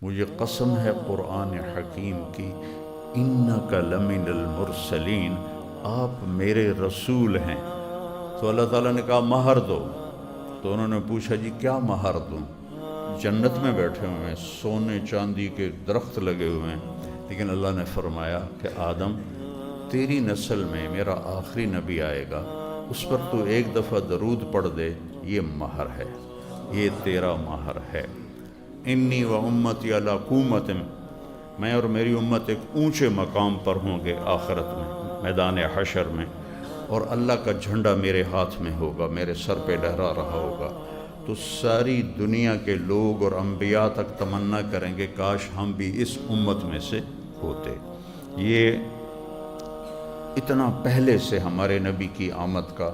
مجھے قسم ہے قرآن حکیم کی، انک لمن المرسلین، آپ میرے رسول ہیں۔ تو اللہ تعالیٰ نے کہا مہر دو، تو انہوں نے پوچھا جی کیا مہر دوں؟ جنت میں بیٹھے ہوئے ہیں، سونے چاندی کے درخت لگے ہوئے ہیں، لیکن اللہ نے فرمایا کہ آدم تیری نسل میں میرا آخری نبی آئے گا، اس پر تو ایک دفعہ درود پڑھ دے، یہ مہر ہے، یہ تیرا مہر ہے۔ انی و امتی علی قومت، میں اور میری امت ایک اونچے مقام پر ہوں گے آخرت میں، میدان حشر میں، اور اللہ کا جھنڈا میرے ہاتھ میں ہوگا، میرے سر پہ لہرا رہا ہوگا، تو ساری دنیا کے لوگ اور انبیاء تک تمنا کریں گے کاش ہم بھی اس امت میں سے ہوتے۔ یہ اتنا پہلے سے ہمارے نبی کی آمد کا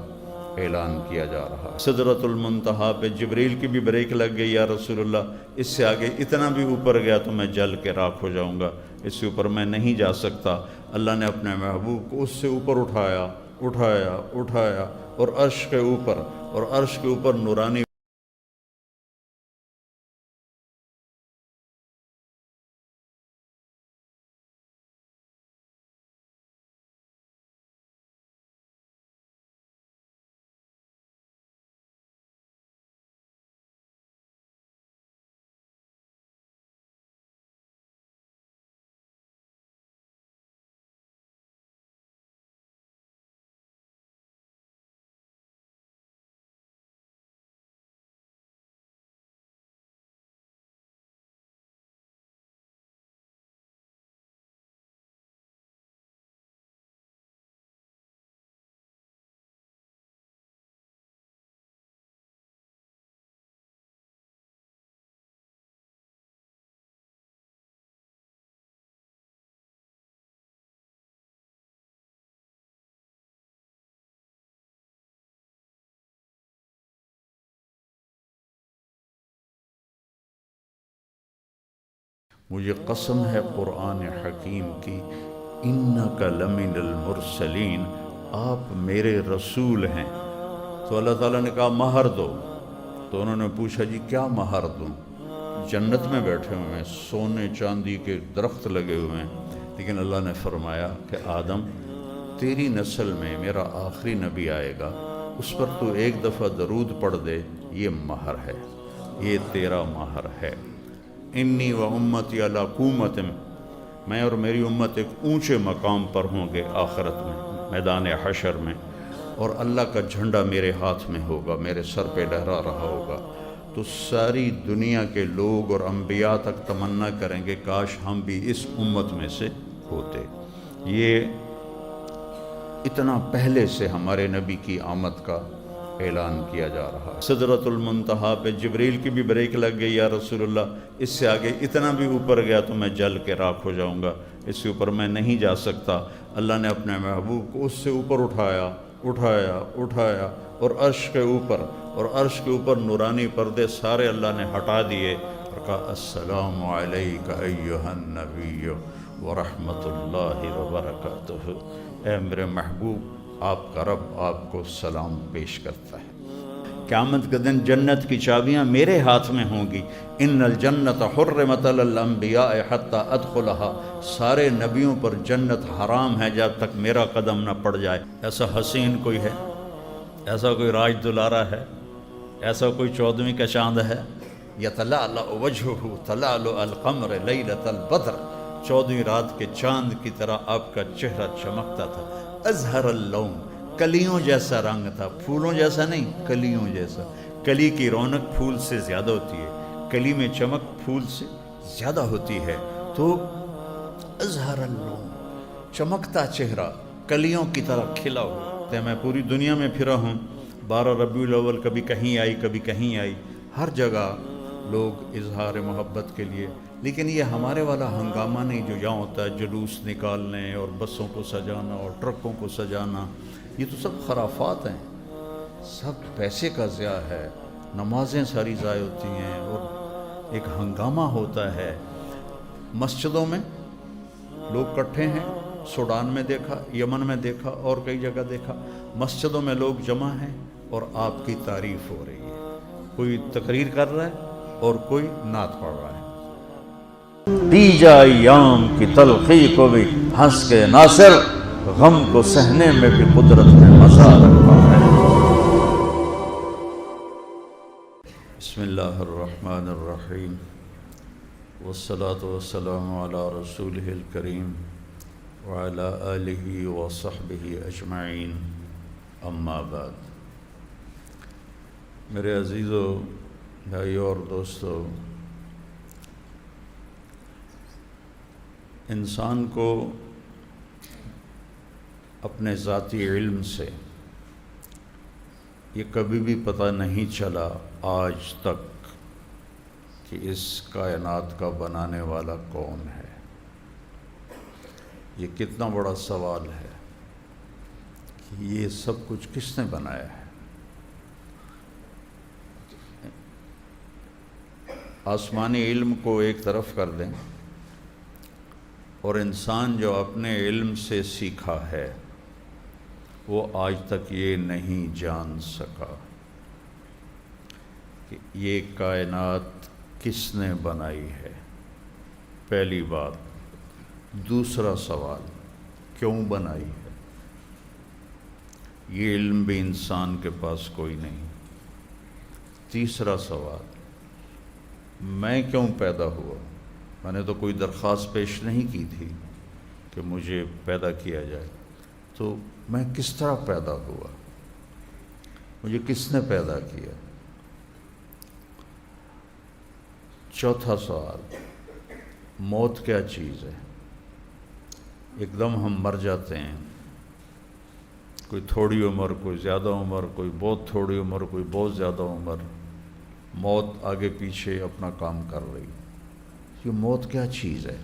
اعلان کیا جا رہا ہے۔ سدرۃ المنتہا پہ جبریل کی بھی بریک لگ گئی، یا رسول اللہ اس سے آگے اتنا بھی اوپر گیا تو میں جل کے راکھ ہو جاؤں گا، اس سے اوپر میں نہیں جا سکتا۔ اللہ نے اپنے محبوب کو اس سے اوپر اٹھایا اٹھایا اٹھایا، اور عرش کے اوپر، اور عرش کے اوپر نورانی مجھے قسم ہے قرآن حکیم کی، انک لمن المرسلین، آپ میرے رسول ہیں۔ تو اللہ تعالیٰ نے کہا مہر دو، تو انہوں نے پوچھا جی کیا مہر دوں؟ جنت میں بیٹھے ہوئے ہیں، سونے چاندی کے درخت لگے ہوئے ہیں، لیکن اللہ نے فرمایا کہ آدم تیری نسل میں میرا آخری نبی آئے گا، اس پر تو ایک دفعہ درود پڑھ دے، یہ مہر ہے، یہ تیرا مہر ہے۔ انی و امتی علی قومت، میں اور میری امت ایک اونچے مقام پر ہوں گے آخرت میں، میدان حشر میں، اور اللہ کا جھنڈا میرے ہاتھ میں ہوگا، میرے سر پہ لہرا رہا ہوگا، تو ساری دنیا کے لوگ اور انبیاء تک تمنا کریں گے کاش ہم بھی اس امت میں سے ہوتے۔ یہ اتنا پہلے سے ہمارے نبی کی آمد کا اعلان کیا جا رہا ہے۔ سدرۃ المنتہا پہ جبریل کی بھی بریک لگ گئی، یا رسول اللہ اس سے آگے اتنا بھی اوپر گیا تو میں جل کے راکھ ہو جاؤں گا، اس سے اوپر میں نہیں جا سکتا۔ اللہ نے اپنے محبوب کو اس سے اوپر اٹھایا اٹھایا اٹھایا، اور عرش کے اوپر، اور عرش کے اوپر نورانی پردے سارے اللہ نے ہٹا دیے، اور کہا السلام علیک ایھا النبی ورحمۃ اللہ وبرکاتہ۔ اے میرے محبوب، آپ کا رب آپ کو سلام پیش کرتا ہے۔ قیامت کے دن جنت کی چابیاں میرے ہاتھ میں ہوں گی۔ ان الجنت حرمت علی الانبیاء حتی ادخلها، سارے نبیوں پر جنت حرام ہے جب تک میرا قدم نہ پڑ جائے۔ ایسا حسین کوئی ہے؟ ایسا کوئی راج دلارا ہے؟ ایسا کوئی 14ویں کا چاند ہے؟ یتلألأ وجہہ تلألؤ القمر لیلۃ البدر، 14ویں رات کے چاند کی طرح آپ کا چہرہ چمکتا تھا۔ ازہر اللون، کلیوں جیسا رنگ تھا، پھولوں جیسا نہیں، کلیوں جیسا۔ کلی کی رونق پھول سے زیادہ ہوتی ہے، کلی میں چمک پھول سے زیادہ ہوتی ہے۔ تو ازہر اللون، چمکتا چہرہ، کلیوں کی طرح کھلا ہوا۔ تو میں پوری دنیا میں پھرا ہوں، 12 ربیع الاول کبھی کہیں آئی کبھی کہیں آئی، ہر جگہ لوگ اظہار محبت کے لیے، لیکن یہ ہمارے والا ہنگامہ نہیں جو یہاں ہوتا ہے، جلوس نکالنے اور بسوں کو سجانا اور ٹرکوں کو سجانا، یہ تو سب خرافات ہیں، سب پیسے کا ضیاع ہے، نمازیں ساری ضائع ہوتی ہیں، اور ایک ہنگامہ ہوتا ہے۔ مسجدوں میں لوگ کٹھے ہیں، سوڈان میں دیکھا، یمن میں دیکھا، اور کئی جگہ دیکھا، مسجدوں میں لوگ جمع ہیں اور آپ کی تعریف ہو رہی ہے، کوئی تقریر کر رہا ہے اور کوئی نعت پڑھ رہا ہے۔ پی جا ایام کی تلخی کو بھی ہنس کے ناصر، غم کو سہنے میں بھی قدرت نے مزہ رکھا ہے۔ بسم اللہ الرحمن الرحیم، والصلاة والسلام علی رسولہ الکریم وعلی آلہ وصحبہ اجمعین، اما بعد۔ میرے عزیزو، بھائیو اور دوستو، انسان کو اپنے ذاتی علم سے یہ کبھی بھی پتہ نہیں چلا آج تک کہ اس کائنات کا بنانے والا کون ہے۔ یہ کتنا بڑا سوال ہے کہ یہ سب کچھ کس نے بنایا ہے۔ آسمانی علم کو ایک طرف کر دیں اور انسان جو اپنے علم سے سیکھا ہے وہ آج تک یہ نہیں جان سکا کہ یہ کائنات کس نے بنائی ہے، پہلی بات۔ دوسرا سوال، کیوں بنائی ہے؟ یہ علم بھی انسان کے پاس کوئی نہیں۔ تیسرا سوال، میں کیوں پیدا ہوا؟ میں نے تو کوئی درخواست پیش نہیں کی تھی کہ مجھے پیدا کیا جائے، تو میں کس طرح پیدا ہوا؟ مجھے کس نے پیدا کیا؟ چوتھا سوال، موت کیا چیز ہے؟ ایک دم ہم مر جاتے ہیں، کوئی تھوڑی عمر، کوئی زیادہ عمر، کوئی بہت تھوڑی عمر، کوئی بہت زیادہ عمر، موت آگے پیچھے اپنا کام کر رہی۔ یہ موت کیا چیز ہے؟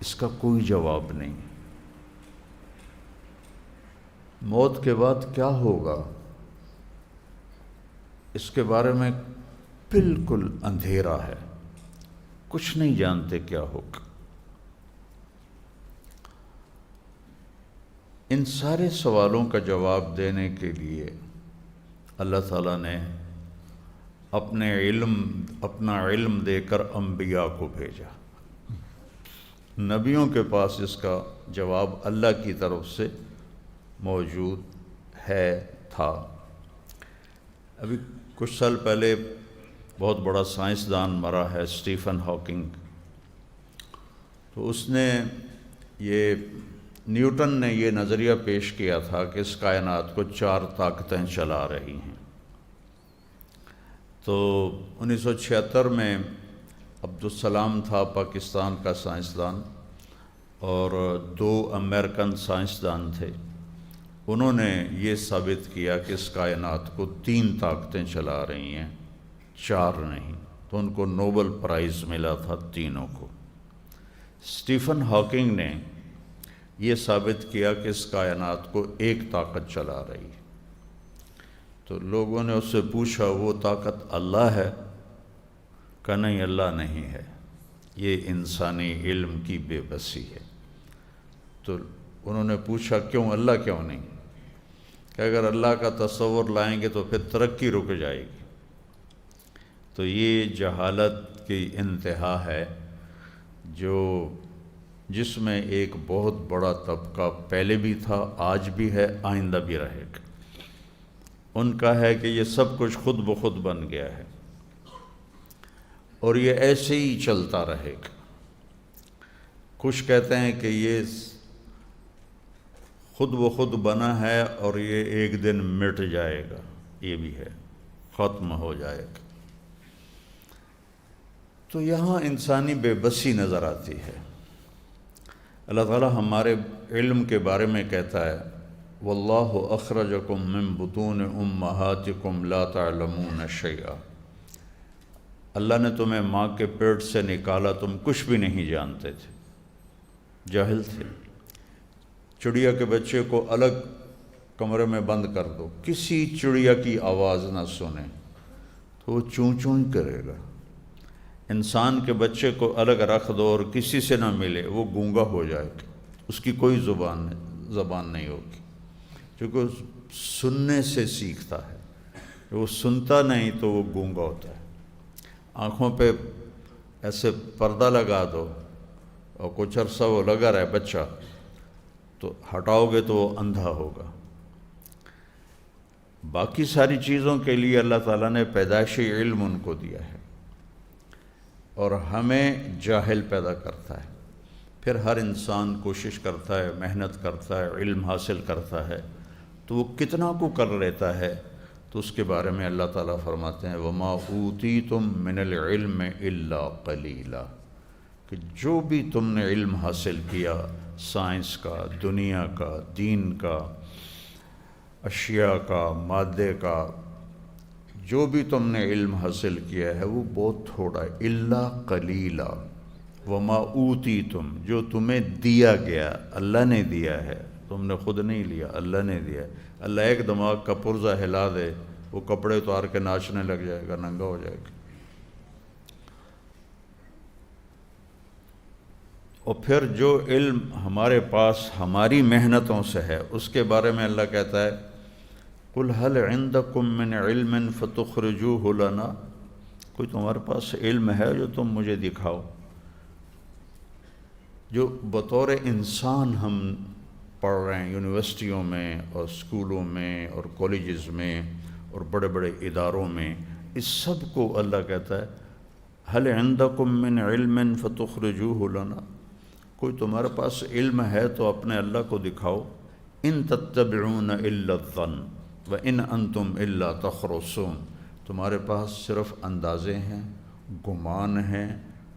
اس کا کوئی جواب نہیں۔ موت کے بعد کیا ہوگا اس کے بارے میں بالکل اندھیرا ہے، کچھ نہیں جانتے کیا ہوگا۔ ان سارے سوالوں کا جواب دینے کے لیے اللہ تعالیٰ نے اپنا علم دے کر انبیاء کو بھیجا۔ نبیوں کے پاس اس کا جواب اللہ کی طرف سے موجود تھا۔ ابھی کچھ سال پہلے بہت بڑا سائنسدان مرا ہے، اسٹیفن ہاکنگ۔ تو اس نے نیوٹن نے یہ نظریہ پیش کیا تھا کہ اس کائنات کو 4 طاقتیں چلا رہی ہیں۔ تو 1976 میں عبدالسلام تھا پاکستان کا سائنسدان، اور 2 امریکن سائنسدان تھے۔ انہوں نے یہ ثابت کیا کہ اس کائنات کو 3 طاقتیں چلا رہی ہیں، 4 نہیں۔ تو ان کو نوبل پرائز ملا تھا تینوں کو۔ اسٹیفن ہاکنگ نے یہ ثابت کیا کہ اس کائنات کو 1 طاقت چلا رہی ہے۔ تو لوگوں نے اس سے پوچھا وہ طاقت اللہ ہے؟ کہ نہیں، اللہ نہیں ہے، یہ انسانی علم کی بے بسی ہے۔ تو انہوں نے پوچھا کیوں، اللہ کیوں نہیں؟ کہ اگر اللہ کا تصور لائیں گے تو پھر ترقی رک جائے گی۔ تو یہ جہالت کی انتہا ہے جس میں ایک بہت بڑا طبقہ پہلے بھی تھا، آج بھی ہے، آئندہ بھی رہے گا۔ ان کا ہے کہ یہ سب کچھ خود بخود بن گیا ہے اور یہ ایسے ہی چلتا رہے گا۔ کچھ کہتے ہیں کہ یہ خود بخود بنا ہے اور یہ ایک دن مٹ جائے گا، یہ بھی ہے، ختم ہو جائے گا۔ تو یہاں انسانی بے بسی نظر آتی ہے۔ اللہ تعالیٰ ہمارے علم کے بارے میں کہتا ہے واللہ اخرجکم من بطون امہاتکم لا تعلمون شیئا۔ اللہ نے تمہیں ماں کے پیٹ سے نکالا، تم کچھ بھی نہیں جانتے تھے، جاہل تھے۔ چڑیا کے بچے کو الگ کمرے میں بند کر دو، کسی چڑیا کی آواز نہ سنے تو وہ چوں چوں ہی کرے گا۔ انسان کے بچے کو الگ رکھ دو اور کسی سے نہ ملے، وہ گونگا ہو جائے گا، اس کی کوئی زبان نہیں ہوگی، کیونکہ سننے سے سیکھتا ہے۔ وہ سنتا نہیں تو وہ گونگا ہوتا ہے۔ آنکھوں پہ ایسے پردہ لگا دو اور کچھ عرصہ وہ لگا رہے بچہ، تو ہٹاؤ گے تو وہ اندھا ہوگا۔ باقی ساری چیزوں کے لیے اللہ تعالیٰ نے پیدائشی علم ان کو دیا ہے، اور ہمیں جاہل پیدا کرتا ہے۔ پھر ہر انسان کوشش کرتا ہے، محنت کرتا ہے، علم حاصل کرتا ہے، تو وہ کتنا کو کر لیتا ہے، تو اس کے بارے میں اللہ تعالیٰ فرماتے ہیں وَمَا أُوتِيتُم مِّنَ الْعِلْمِ إِلَّا قَلِيلًا، کہ جو بھی تم نے علم حاصل کیا، سائنس کا، دنیا کا، دین کا، اشیاء کا، مادے کا، جو بھی تم نے علم حاصل کیا ہے وہ بہت تھوڑا ہے۔ الا قلیلا، وما اوتیتم، جو تمہیں دیا گیا، اللہ نے دیا ہے، تم نے خود نہیں لیا، اللہ نے دیا ہے۔ اللہ ایک دماغ کا پرزہ ہلا دے، وہ کپڑے اتار کے ناچنے لگ جائے گا، ننگا ہو جائے گا۔ اور پھر جو علم ہمارے پاس ہماری محنتوں سے ہے، اس کے بارے میں اللہ کہتا ہے قُلْ هَلْ عِنْدَكُم مِّنْ عِلْمٍ فَتُخْرِجُوهُ لَنَا، کوئی تمہارے پاس علم ہے جو تم مجھے دکھاؤ، جو بطور انسان ہم پڑھ رہے ہیں یونیورسٹیوں میں اور اسکولوں میں اور کالجز میں اور بڑے بڑے اداروں میں، اس سب کو اللہ کہتا ہے هَلْ عِنْدَكُم مِّنْ عِلْمٍ فَتُخْرِجُوهُ لَنَا، کوئی تمہارے پاس علم ہے تو اپنے اللہ کو دکھاؤ۔ إِن تَتَّبِعُونَ إِلَّا الظَّنَّ وَإِنْ أَنْتُمْ إِلَّا تَخْرُصُونَ، تمہارے پاس صرف اندازے ہیں، گمان ہیں،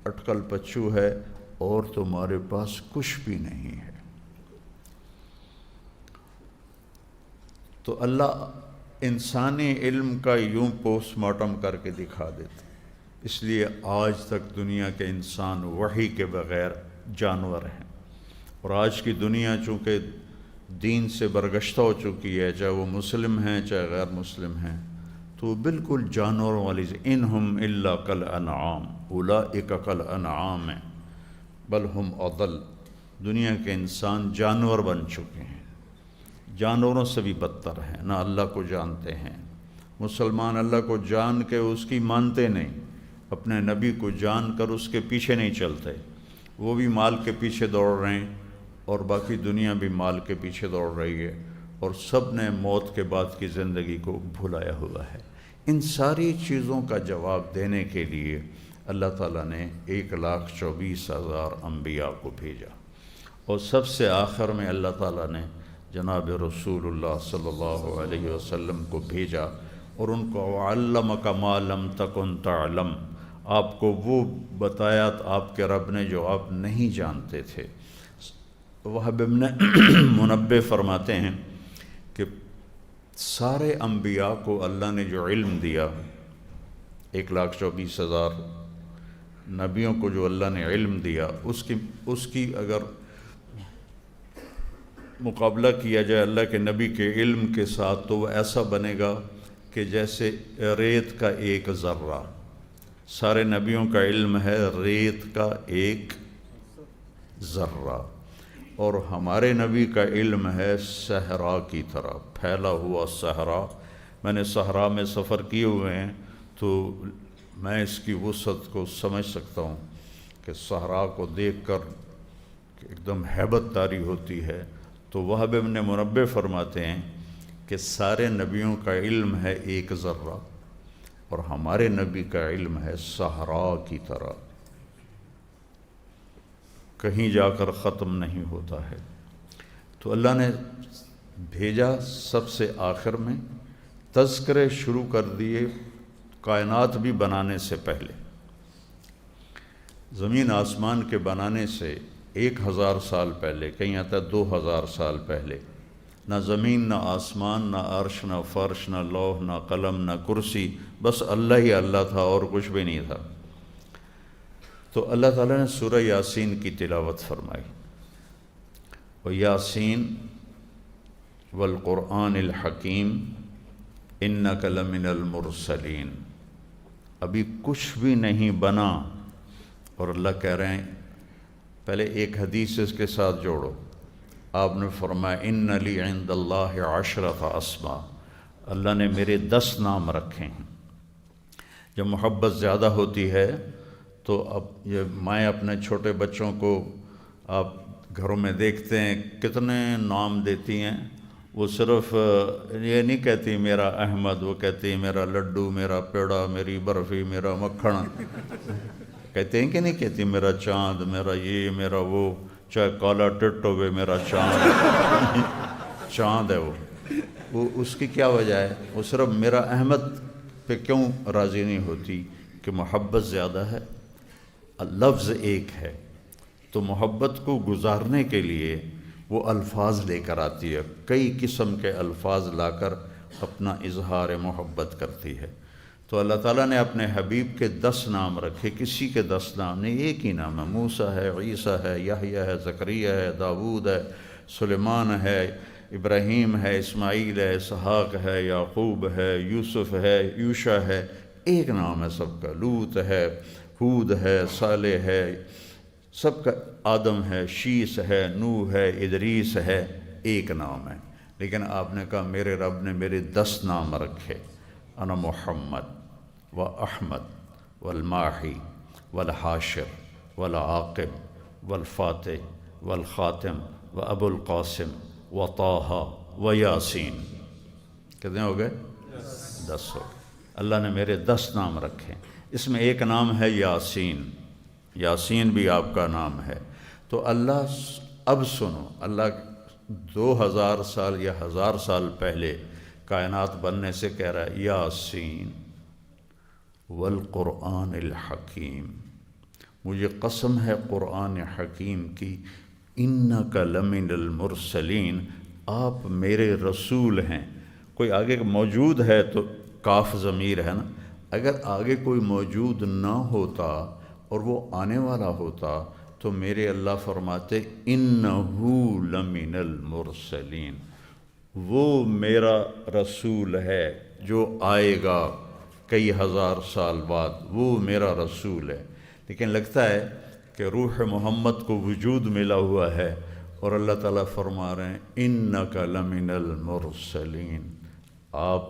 اٹکل پچو ہے، اور تمہارے پاس کچھ بھی نہیں ہے۔ تو اللہ انسانی علم کا یوں پوسٹ مارٹم کر کے دکھا دیتا، اس لیے آج تک دنیا کے انسان وحی کے بغیر جانور ہیں، اور آج کی دنیا چونکہ دین سے برگشتہ ہو چکی ہے، چاہے وہ مسلم ہیں چاہے غیر مسلم ہیں، تو بالکل جانوروں والی انہم الا کالانعام اولئک کالانعام بل ہم اضل، دنیا کے انسان جانور بن چکے ہیں، جانوروں سے بھی بدتر ہیں، نہ اللہ کو جانتے ہیں۔ مسلمان اللہ کو جان کے اس کی مانتے نہیں، اپنے نبی کو جان کر اس کے پیچھے نہیں چلتے، وہ بھی مال کے پیچھے دوڑ رہے ہیں اور باقی دنیا بھی مال کے پیچھے دوڑ رہی ہے، اور سب نے موت کے بعد کی زندگی کو بھلایا ہوا ہے۔ ان ساری چیزوں کا جواب دینے کے لیے اللہ تعالیٰ نے 1,24,000 انبیاء کو بھیجا، اور سب سے آخر میں اللہ تعالیٰ نے جناب رسول اللہ صلی اللہ علیہ وسلم کو بھیجا، اور ان کو وَعَلَّمَكَ مَا لَمْ تَكُنْ تَعْلَمْ، آپ کو وہ بتایا آپ کے رب نے جو آپ نہیں جانتے تھے۔ وہب ابن منبہ فرماتے ہیں کہ سارے انبیاء کو اللہ نے جو علم دیا، 1,24,000 نبیوں کو جو اللہ نے علم دیا، اس کی اگر مقابلہ کیا جائے اللہ کے نبی کے علم کے ساتھ، تو وہ ایسا بنے گا کہ جیسے ریت کا ایک ذرہ۔ سارے نبیوں کا علم ہے ریت کا ایک ذرہ، اور ہمارے نبی کا علم ہے صحرا کی طرح پھیلا ہوا صحرا۔ میں نے صحرا میں سفر کیے ہوئے ہیں تو میں اس کی وسعت کو سمجھ سکتا ہوں کہ صحرا کو دیکھ کر ایک دم ہیبت طاری ہوتی ہے۔ تو وہب ابن منبہ فرماتے ہیں کہ سارے نبیوں کا علم ہے ایک ذرہ، اور ہمارے نبی کا علم ہے صحرا کی طرح، کہیں جا کر ختم نہیں ہوتا ہے۔ تو اللہ نے بھیجا سب سے آخر میں، تذکرے شروع کر دیے کائنات بھی بنانے سے پہلے، زمین آسمان کے بنانے سے 1,000 سال پہلے، کہیں آتا ہے 2,000 سال پہلے، نہ زمین نہ آسمان نہ عرش نہ فرش نہ لوح نہ قلم نہ کرسی، بس اللہ ہی اللہ تھا اور کچھ بھی نہیں تھا۔ تو اللہ تعالیٰ نے سورہ یاسین کی تلاوت فرمائی، وَيَاسِينَ وَالْقُرْآنِ الْحَكِيمِ إِنَّكَ لَمِنَ الْمُرْسَلِينَ، ابھی کچھ بھی نہیں بنا، اور اللہ کہہ رہے ہیں پہلے ایک حدیث اس کے ساتھ جوڑو، آپ نے فرمایا اِنَّ لِي عِنْدَ اللَّهِ عَشْرَةَ أَسْمَاء، اللہ نے میرے 10 نام رکھے ہیں۔ جب محبت زیادہ ہوتی ہے تو اب یہ مائیں اپنے چھوٹے بچوں کو آپ گھروں میں دیکھتے ہیں کتنے نام دیتی ہیں، وہ صرف یہ نہیں کہتی میرا احمد، وہ کہتی میرا لڈو، میرا پیڑا، میری برفی، میرا مکھن، کہتے ہیں کہ نہیں کہتی میرا چاند، میرا یہ، میرا وہ، چاہے کالا ٹٹ ہوئے میرا چاند چاند ہے وہ اس کی کیا وجہ ہے؟ وہ صرف میرا احمد پہ کیوں راضی نہیں ہوتی؟ کہ محبت زیادہ ہے، لفظ ایک ہے، تو محبت کو گزارنے کے لیے وہ الفاظ لے کر آتی ہے، کئی قسم کے الفاظ لا کر اپنا اظہار محبت کرتی ہے۔ تو اللہ تعالیٰ نے اپنے حبیب کے 10 نام رکھے، کسی کے 10 نام نہیں، ایک ہی نام ہے، موسیٰ ہے، عیسیٰ ہے، یحییٰ ہے، زکریا ہے، داؤد ہے، سلیمان ہے، ابراہیم ہے، اسماعیل ہے، اسحاق ہے، یعقوب ہے، یوسف ہے، یوشع ہے، ایک نام ہے سب کا، لوط ہے، ہود ہے، صالح ہے، سب کا، آدم ہے، شیس ہے، نوح ہے، ادریس ہے، ایک نام ہے۔ لیکن آپ نے کہا میرے رب نے میرے 10 نام رکھے، انا محمد و احمد والماحی والحاشر والعاقب والفاتح والخاتم و ابو القاسم و طٰہٰ و یاسین۔ کتنے ہو گئے؟ 10 ہو گئے۔ اللہ نے میرے 10 نام رکھے، اس میں ایک نام ہے یاسین، یاسین بھی آپ کا نام ہے۔ تو اللہ، اب سنو، اللہ 2000 سال یا 1000 سال پہلے کائنات بننے سے کہہ رہا ہے یاسین والقرآن الحکیم، مجھے قسم ہے قرآن حکیم کی، انک لمن المرسلین، آپ میرے رسول ہیں۔ کوئی آگے موجود ہے تو کاف ضمیر ہے نا، اگر آگے کوئی موجود نہ ہوتا اور وہ آنے والا ہوتا تو میرے اللہ فرماتے انہو لمن المرسلین، وہ میرا رسول ہے جو آئے گا کئی ہزار سال بعد، وہ میرا رسول ہے۔ لیکن لگتا ہے کہ روح محمد کو وجود ملا ہوا ہے اور اللہ تعالیٰ فرما رہے ہیں انک لمن المرسلین، آپ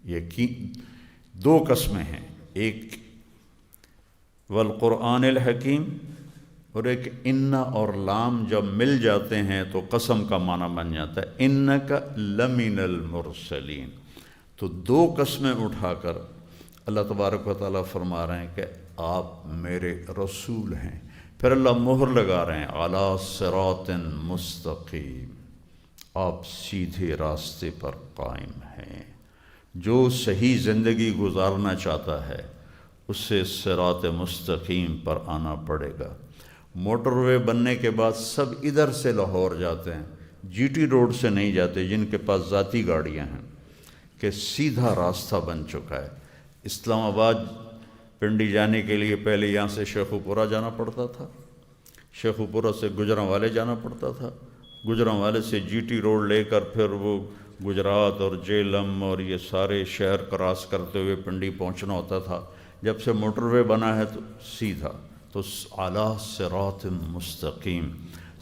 یقین، 2 قسمیں ہیں، ایک والقرآن الحکیم اور ایک ان اور لام جب مل جاتے ہیں تو قسم کا معنی بن جاتا ہے انک لمن المرسلین۔ تو 2 قسمیں اٹھا کر اللہ تبارک و تعالیٰ فرما رہے ہیں کہ آپ میرے رسول ہیں۔ پھر اللہ مہر لگا رہے ہیں علی صراط مستقیم، آپ سیدھے راستے پر قائم ہیں۔ جو صحیح زندگی گزارنا چاہتا ہے اس سے صراط مستقیم پر آنا پڑے گا۔ موٹر وے بننے کے بعد سب ادھر سے لاہور جاتے ہیں، جی ٹی روڈ سے نہیں جاتے، جن کے پاس ذاتی گاڑیاں ہیں، کہ سیدھا راستہ بن چکا ہے۔ اسلام آباد پنڈی جانے کے لیے پہلے یہاں سے شیخوپورہ جانا پڑتا تھا، شیخوپورہ سے گجرانوالے جانا پڑتا تھا، گجرانوالے سے جی ٹی روڈ لے کر پھر وہ گجرات اور جیلم اور یہ سارے شہر کراس کرتے ہوئے پنڈی پہنچنا ہوتا تھا۔ جب سے موٹر وے بنا ہے تو سیدھا، تو اعلیٰ صراط مستقیم،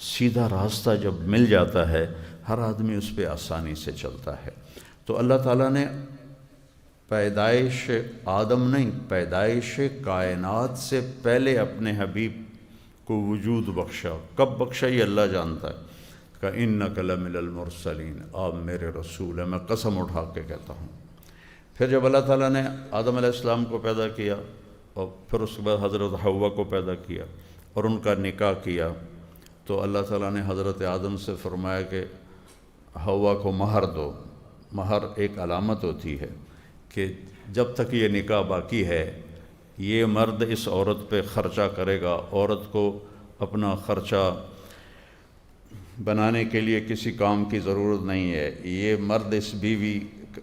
سیدھا راستہ جب مل جاتا ہے ہر آدمی اس پہ آسانی سے چلتا ہے۔ تو اللہ تعالیٰ نے پیدائش آدم نہیں، پیدائش کائنات سے پہلے اپنے حبیب کو وجود بخشا۔ کب بخشا یہ اللہ جانتا ہے، کہ انک لمن المرسلین، آپ میرے رسول ہیں، میں قسم اٹھا کے کہتا ہوں۔ پھر جب اللہ تعالیٰ نے آدم علیہ السلام کو پیدا کیا اور پھر اس کے بعد حضرت حوا کو پیدا کیا اور ان کا نکاح کیا، تو اللہ تعالیٰ نے حضرت آدم سے فرمایا کہ حوا کو مہر دو۔ مہر ایک علامت ہوتی ہے کہ جب تک یہ نکاح باقی ہے یہ مرد اس عورت پہ خرچہ کرے گا، عورت کو اپنا خرچہ بنانے کے لیے کسی کام کی ضرورت نہیں ہے، یہ مرد اس بیوی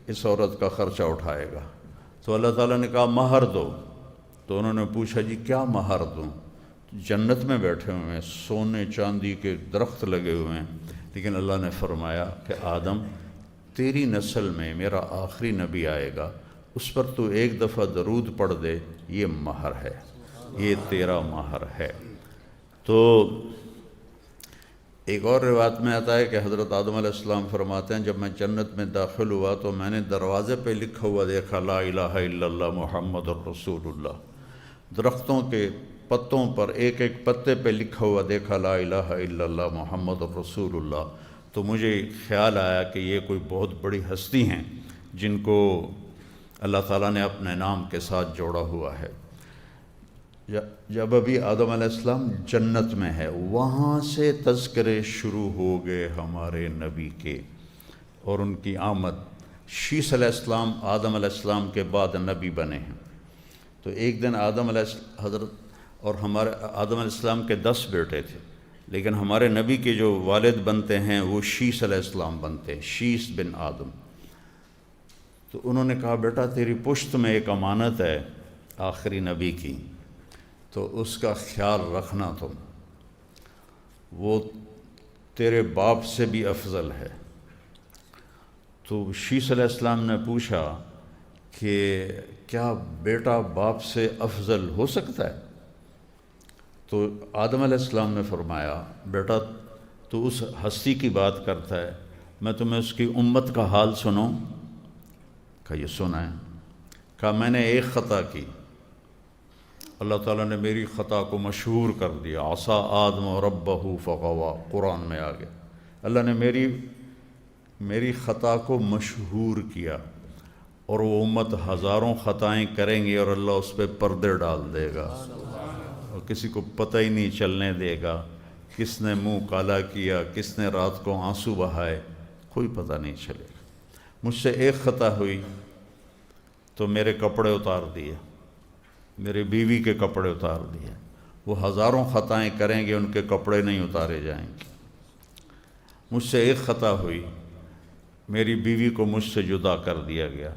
اس عورت کا خرچہ اٹھائے گا۔ تو اللہ تعالیٰ نے کہا مہر دو، تو انہوں نے پوچھا جی کیا مہر دوں؟ جنت میں بیٹھے ہوئے ہیں، سونے چاندی کے درخت لگے ہوئے ہیں، لیکن اللہ نے فرمایا کہ آدم تیری نسل میں میرا آخری نبی آئے گا، اس پر تو ایک دفعہ درود پڑھ دے، یہ مہر ہے، یہ تیرا مہر ہے۔ تو ایک اور روایت میں آتا ہے کہ حضرت آدم علیہ السلام فرماتے ہیں جب میں جنت میں داخل ہوا تو میں نے دروازے پہ لکھا ہوا دیکھا لا الہ الا اللہ محمد الرسول اللہ۔ درختوں کے پتوں پر ایک ایک پتے پہ لکھا ہوا دیکھا لا الہ الا اللہ محمد رسول اللہ، تو مجھے خیال آیا کہ یہ کوئی بہت بڑی ہستی ہیں جن کو اللہ تعالیٰ نے اپنے نام کے ساتھ جوڑا ہوا ہے۔ جب ابھی آدم علیہ السلام جنت میں ہے، وہاں سے تذکرے شروع ہو گئے ہمارے نبی کے اور ان کی آمد۔ شیس علیہ السلام آدم علیہ السلام کے بعد نبی بنے ہیں، تو ایک دن حضرت اور ہمارے آدم علیہ السلام کے 10 بیٹے تھے، لیکن ہمارے نبی کے جو والد بنتے ہیں وہ شیس علیہ السلام بنتے ہیں، شیس بن آدم۔ تو انہوں نے کہا بیٹا تیری پشت میں ایک امانت ہے آخری نبی کی، تو اس کا خیال رکھنا تم، وہ تیرے باپ سے بھی افضل ہے۔ تو شیس علیہ السلام نے پوچھا کہ کیا بیٹا باپ سے افضل ہو سکتا ہے؟ تو آدم علیہ السلام نے فرمایا بیٹا تو اس ہستی کی بات کرتا ہے، میں تمہیں اس کی امت کا حال سنوں؟ کہا یہ سنا ہے۔ کہا میں نے ایک خطا کی، اللہ تعالیٰ نے میری خطا کو مشہور کر دیا، عصا آدم ربہ فغوا، قرآن میں آ گیا، اللہ نے میری خطا کو مشہور کیا، اور وہ امت ہزاروں خطائیں کریں گی اور اللہ اس پہ پردے ڈال دے گا اور کسی کو پتہ ہی نہیں چلنے دے گا کس نے منہ کالا کیا، کس نے رات کو آنسو بہائے، کوئی پتہ نہیں چلے گا۔ مجھ سے ایک خطا ہوئی تو میرے کپڑے اتار دیے، میرے بیوی کے کپڑے اتار دیے، وہ ہزاروں خطائیں کریں گے ان کے کپڑے نہیں اتارے جائیں گے۔ مجھ سے ایک خطا ہوئی، میری بیوی کو مجھ سے جدا کر دیا گیا،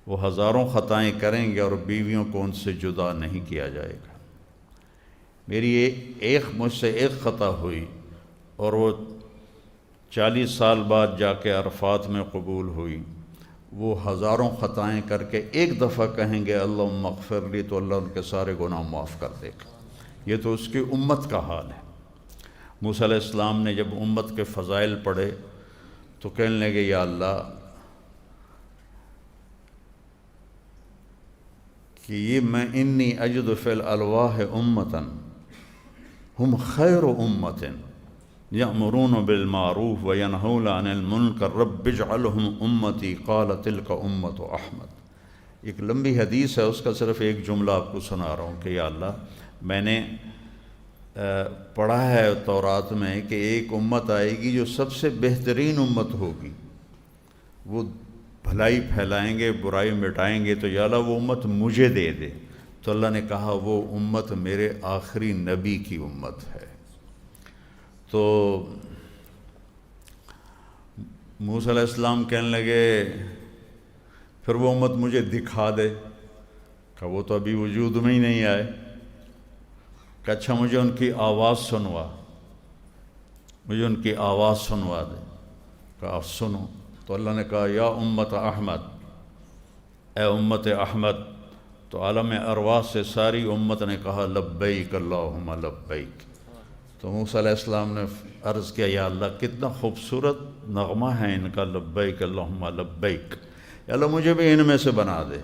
وہ ہزاروں خطائیں کریں گے اور بیویوں کو ان سے جدا نہیں کیا جائے گا۔ مجھ سے ایک خطا ہوئی اور وہ 40 سال بعد جا کے عرفات میں قبول ہوئی، وہ ہزاروں خطائیں کر کے ایک دفعہ کہیں گے اللہم اغفر لی، تو اللہ ان کے سارے گناہ معاف کر دے گا۔ یہ تو اس کی امت کا حال ہے۔ موسیٰ علیہ السلام نے جب امت کے فضائل پڑھے تو کہنے لگے یا اللہ کہ یہ میں انی اجد فی الالواح امتا ہم خیر امت یأمرون بالمعروف وینہون عن المنکر رب اجعلہم امتی قال تلک امت احمد۔ ایک لمبی حدیث ہے، اس کا صرف ایک جملہ آپ کو سنا رہا ہوں کہ یا اللہ میں نے پڑھا ہے تورات میں کہ ایک امت آئے گی جو سب سے بہترین امت ہوگی، وہ بھلائی پھیلائیں گے، برائی مٹائیں گے، تو یا اللہ وہ امت مجھے دے دے۔ تو اللہ نے کہا وہ امت میرے آخری نبی کی امت ہے۔ تو موسیٰ علیہ السلام کہنے لگے پھر وہ امت مجھے دکھا دے، کہ وہ تو ابھی وجود میں ہی نہیں آئے، کہ اچھا مجھے ان کی آواز سنوا، مجھے ان کی آواز سنوا دے۔ کہ آپ سنو۔ تو اللہ نے کہا یا امت احمد، اے امت احمد۔ تو عالم ارواح سے ساری امت نے کہا لبیک اللہم لبیک۔ تو موسیٰ علیہ السلام نے عرض کیا یا اللہ کتنا خوبصورت نغمہ ہے ان کا، لبیک اللہم لبیک، یا اللہ مجھے بھی ان میں سے بنا دے۔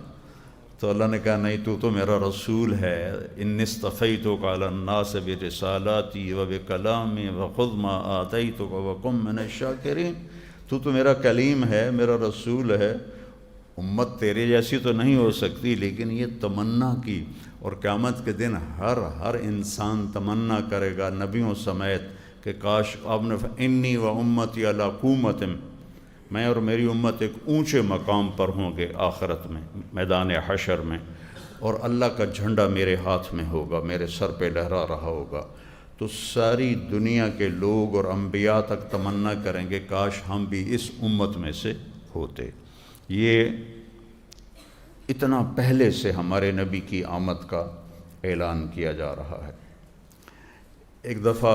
تو اللہ نے کہا نہیں، تو میرا رسول ہے، انی اصطفیتک علی الناس برسالاتی و بکلامی وخذ ما آتیتک وکن من الشاکرین۔ تو میرا کلیم ہے، میرا رسول ہے، امت تیرے جیسی تو نہیں ہو سکتی، لیکن یہ تمنا کی، اور قیامت کے دن ہر انسان تمنا کرے گا نبیوں سمیت کہ کاش آپ نے انی و امتی علی قومت، میں اور میری امت ایک اونچے مقام پر ہوں گے آخرت میں، میدان حشر میں، اور اللہ کا جھنڈا میرے ہاتھ میں ہوگا، میرے سر پہ لہرا رہا ہوگا۔ تو ساری دنیا کے لوگ اور انبیاء تک تمنا کریں گے کاش ہم بھی اس امت میں سے ہوتے۔ یہ اتنا پہلے سے ہمارے نبی کی آمد کا اعلان کیا جا رہا ہے۔ ایک دفعہ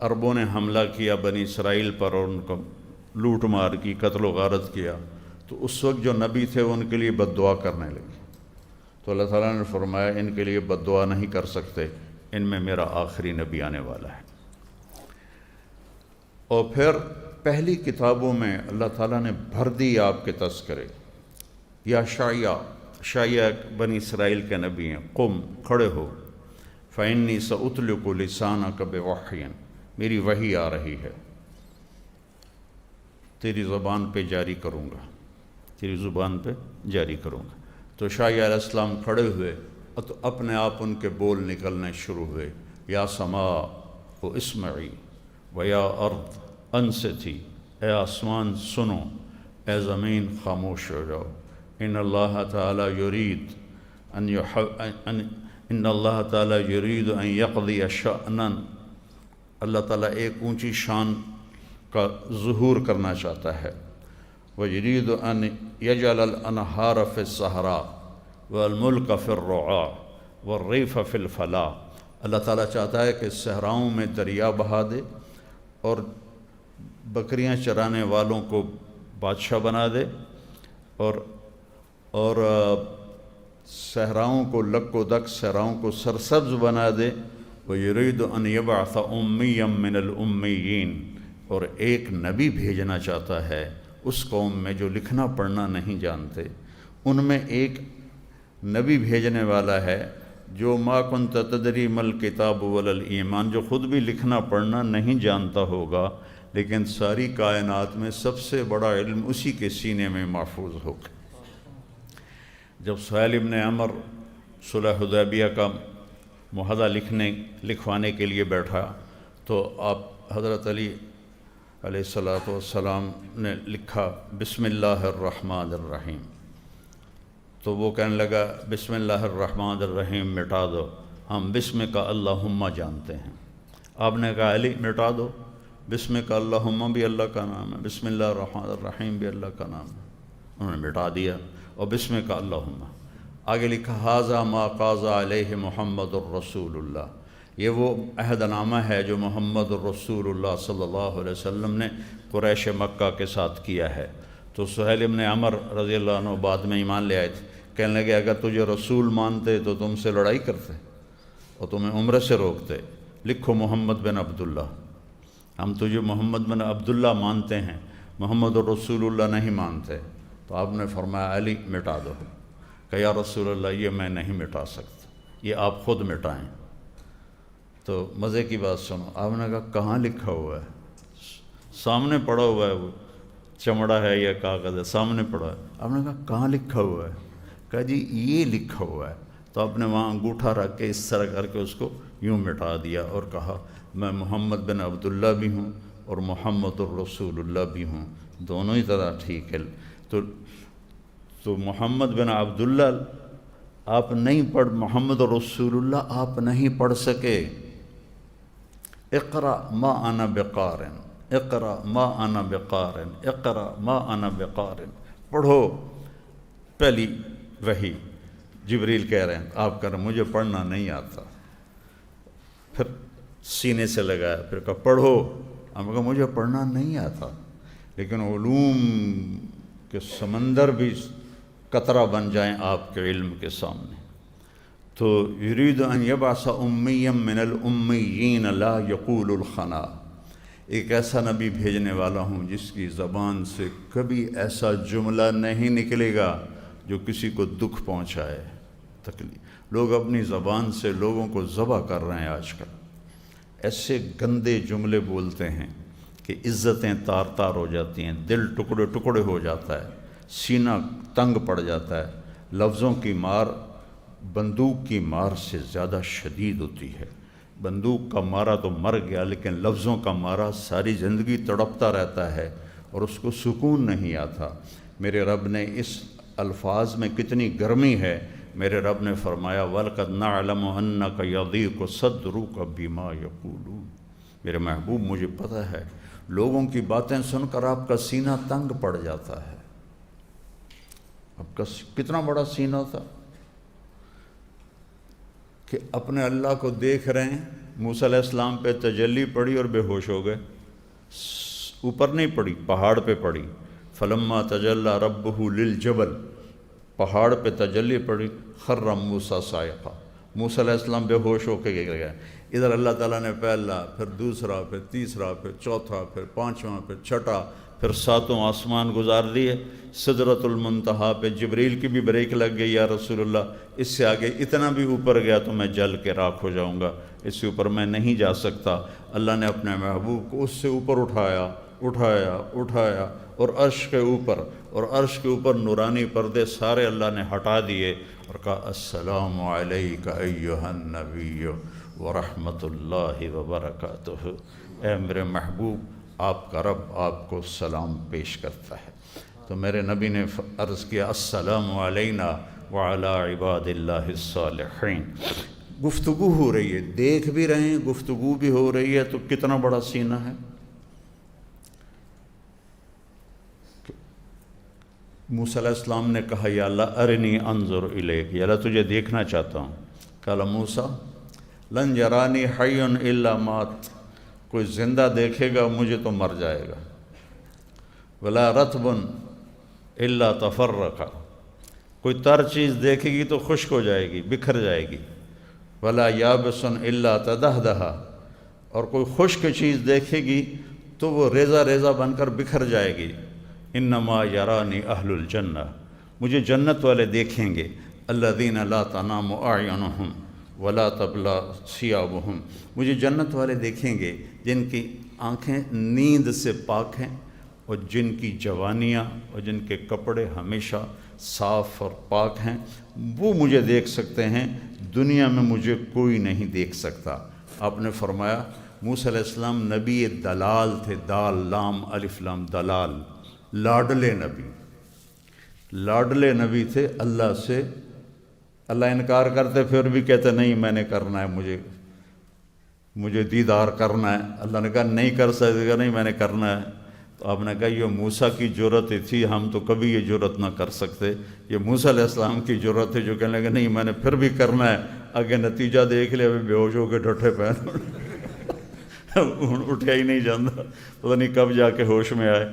عربوں نے حملہ کیا بنی اسرائیل پر اور ان کو لوٹ مار کی، قتل و غارت کیا، تو اس وقت جو نبی تھے وہ ان کے لیے بد دعا کرنے لگے۔ تو اللہ تعالیٰ نے فرمایا ان کے لیے بد دعا نہیں کر سکتے، ان میں میرا آخری نبی آنے والا ہے۔ اور پھر پہلی کتابوں میں اللہ تعالیٰ نے بھر دی آپ کے تذکرے، یا شایع بنی اسرائیل کے نبی ہیں، قم کھڑے ہو، فإنی سأطلق لسانک بوحی، میری وحی آ رہی ہے، تیری زبان پہ جاری کروں گا، تیری زبان پہ جاری کروں گا۔ تو شایع علیہ السلام کھڑے ہوئے تو اپنے آپ ان کے بول نکلنے شروع ہوئے، یا سماء اسمعی و یا ارض انصتی، اے آسمان سنو، اے زمین خاموش ہو جاؤ، ان اللہ تعالیٰ یرید ان اللہ تعالیٰ یرید ان یقضی شأنا، اللہ تعالیٰ ایک اونچی شان کا ظہور کرنا چاہتا ہے، وَيُرِيدُ أَن يَجْعَلَ الْأَنْهَارَ فِي الصَّحْرَاءِ وَالْمُلْكَ فِي الرُّعَاءِ وَالرِّيفَ فِي الْفَلَاءِ، اللہ تعالیٰ چاہتا ہے کہ صحراؤں میں دریا بہا دے اور بکریاں چرانے والوں کو بادشاہ بنا دے، اور صحراؤں کو لک و دک صحراؤں کو سرسبز بنا دے، وَيُرِيدُ أَن يَبْعَثَ أُمِّيًّا مِّنَ الْأُمِّيِّينَ، اور ایک نبی بھیجنا چاہتا ہے اس قوم میں جو لکھنا پڑھنا نہیں جانتے، ان میں ایک نبی بھیجنے والا ہے جو ما کنت تدری مل کتاب ولا الایمان، جو خود بھی لکھنا پڑھنا نہیں جانتا ہوگا لیکن ساری کائنات میں سب سے بڑا علم اسی کے سینے میں محفوظ ہوگا۔ جب سہیل ابن عمر صلح حدیبیہ کا معاہدہ لکھوانے کے لیے بیٹھا تو آپ حضرت علی علیہ السلام نے لکھا بسم اللہ الرحمن الرحیم، تو وہ کہنے لگا بسم اللہ الرحمن الرحیم مٹا دو، ہم بسم کا اللہم جانتے ہیں۔ آپ نے کہا علی مٹا دو، بسم کا اللہم بھی اللہ کا نام ہے، بسم اللہ الرحمن الرحیم بھی اللہ کا نام ہے، انہوں نے مٹا دیا اور بسم کا اللہم۔ آگے لکھا ھذا ما قاض علیہ محمد الرسول اللہ، یہ وہ عہد نامہ ہے جو محمد الرسول اللہ صلی اللہ علیہ وسلم نے قریش مکہ کے ساتھ کیا ہے۔ تو سہیل ابن عمر رضی اللہ عنہ بعد میں ایمان لے آئے تھے، کہنے لگے اگر تجھے رسول مانتے تو تم سے لڑائی کرتے اور تمہیں عمرے سے روکتے، لکھو محمد بن عبداللہ، ہم تجھے محمد بن عبداللہ مانتے ہیں، محمد الرسول اللہ نہیں مانتے۔ تو آپ نے فرمایا علی مٹا دو، کہ یا رسول اللہ یہ میں نہیں مٹا سکتا، یہ آپ خود مٹائیں۔ تو مزے کی بات سنو، آپ نے کہا کہاں لکھا ہوا ہے؟ سامنے پڑا ہوا ہے، وہ چمڑا ہے یا کاغذ ہے، سامنے پڑا ہے۔ آپ نے کہا کہاں لکھا ہوا ہے؟ کہا جی یہ لکھا ہوا ہے۔ تو آپ نے وہاں انگوٹھا رکھ کے اس طرح کر کے اس کو یوں مٹا دیا اور کہا میں محمد بن عبداللہ بھی ہوں اور محمد الرسول اللہ بھی ہوں، دونوں ہی طرح ٹھیک ہے۔ تو محمد بن عبداللہ آپ نہیں پڑھ، محمد الرسول اللہ آپ نہیں پڑھ سکے۔ اقرأ ما انا بقارن، اقرأ ما انا بقارن، اقرأ ما انا بقارن، پڑھو پہلی وحی۔ جبریل کہہ رہے ہیں، آپ کہہ رہے ہیں مجھے پڑھنا نہیں آتا، پھر سینے سے لگایا، پھر کہا پڑھو، ہم کہا مجھے پڑھنا نہیں آتا، لیکن علوم کے سمندر بھی قطرہ بن جائیں آپ کے علم کے سامنے۔ تو یرید ان یبعث امیا من الامیین لا یقول الخنا، ایک ایسا نبی بھیجنے والا ہوں جس کی زبان سے کبھی ایسا جملہ نہیں نکلے گا جو کسی کو دکھ پہنچائے، تکلیف۔ لوگ اپنی زبان سے لوگوں کو ذبح کر رہے ہیں آج کل، ایسے گندے جملے بولتے ہیں کہ عزتیں تار تار ہو جاتی ہیں، دل ٹکڑے ٹکڑے ہو جاتا ہے، سینہ تنگ پڑ جاتا ہے۔ لفظوں کی مار بندوق کی مار سے زیادہ شدید ہوتی ہے۔ بندوق کا مارا تو مر گیا، لیکن لفظوں کا مارا ساری زندگی تڑپتا رہتا ہے اور اس کو سکون نہیں آتا۔ میرے رب نے اس الفاظ میں کتنی گرمی ہے، میرے رب نے فرمایا وَلَقَدْ نَعْلَمُ أَنَّكَ يَضِيقُ صَدْرُكَ بِمَا يَقُولُونَ، میرے محبوب مجھے پتہ ہے لوگوں کی باتیں سن کر آپ کا سینہ تنگ پڑ جاتا ہے۔ آپ کا کتنا بڑا سینہ تھا کہ اپنے اللہ کو دیکھ رہے ہیں، موسیٰ علیہ السلام پہ تجلی پڑی اور بے ہوش ہو گئے، اوپر نہیں پڑی، پہاڑ پہ پڑی۔ فلما تجلی ربہ للجبل، پہاڑ پہ تجلی پڑی، خر موسیٰ صاعقہ، موسیٰ علیہ السلام بے ہوش ہو کے گر گئے۔ ادھر اللہ تعالیٰ نے پہلا، پھر دوسرا، پھر تیسرا، پھر چوتھا، پھر پانچواں، پھر چھٹا، پھر 7 آسمان گزار دیے، سدرۃ المنتہا پہ جبریل کی بھی بریک لگ گئی، یا رسول اللہ اس سے آگے اتنا بھی اوپر گیا تو میں جل کے راکھ ہو جاؤں گا، اس سے اوپر میں نہیں جا سکتا۔ اللہ نے اپنے محبوب کو اس سے اوپر اٹھایا اٹھایا اٹھایا، اور عرش کے اوپر نورانی پردے سارے اللہ نے ہٹا دیے اور کہا السلام علیک ایھا النبی ورحمۃ اللہ وبرکاتہ۔ اے میرے محبوب، آپ کا رب آپ کو سلام پیش کرتا ہے۔ تو میرے نبی نے عرض کیا السلام علینا وعلی عباد اللہ الصالحین۔ گفتگو ہو رہی ہے، دیکھ بھی رہے ہیں، گفتگو بھی ہو رہی ہے، تو کتنا بڑا سینہ ہے۔ موسیٰ علیہ السلام نے کہا یا اللہ ارنی انظر الیک، یا اللہ تجھے دیکھنا چاہتا ہوں۔ قال موسیٰ لن یرانی حی الا مات، کوئی زندہ دیکھے گا مجھے تو مر جائے گا۔ ولا رطب الا تفرق، کوئی تر چیز دیکھے گی تو خشک ہو جائے گی، بکھر جائے گی۔ ولا یابس الا تدہدہ، اور کوئی خشک چیز دیکھے گی تو وہ ریزہ ریزہ بن کر بکھر جائے گی۔ انما یرانی اہل الجنہ، مجھے جنت والے دیکھیں گے۔ الذین لا تنام اعینہم ولا تبلی ثیابہم، مجھے جنت والے دیکھیں گے جن کی آنکھیں نیند سے پاک ہیں، اور جن کی جوانیاں اور جن کے کپڑے ہمیشہ صاف اور پاک ہیں، وہ مجھے دیکھ سکتے ہیں، دنیا میں مجھے کوئی نہیں دیکھ سکتا۔ آپ نے فرمایا موسیٰ علیہ السلام نبی دلال تھے، دال لام الف لام دلال، لاڈلے نبی تھے اللہ سے۔ اللہ انکار کرتے پھر بھی کہتے نہیں میں نے کرنا ہے، مجھے دیدار کرنا ہے۔ اللہ نے کہا نہیں کر سکتے، نہیں میں نے کرنا ہے۔ تو آپ نے کہا یہ موسیٰ کی جرت تھی، ہم تو کبھی یہ جرت نہ کر سکتے۔ یہ موسیٰ علیہ السلام کی جرت ہے جو کہنے لگے نہیں میں نے پھر بھی کرنا ہے۔ آگے نتیجہ دیکھ لیا، بے ہوش ہو کے ڈھٹے پہن اٹھیا ہی نہیں جانا، پتہ نہیں کب جا کے ہوش میں آئے۔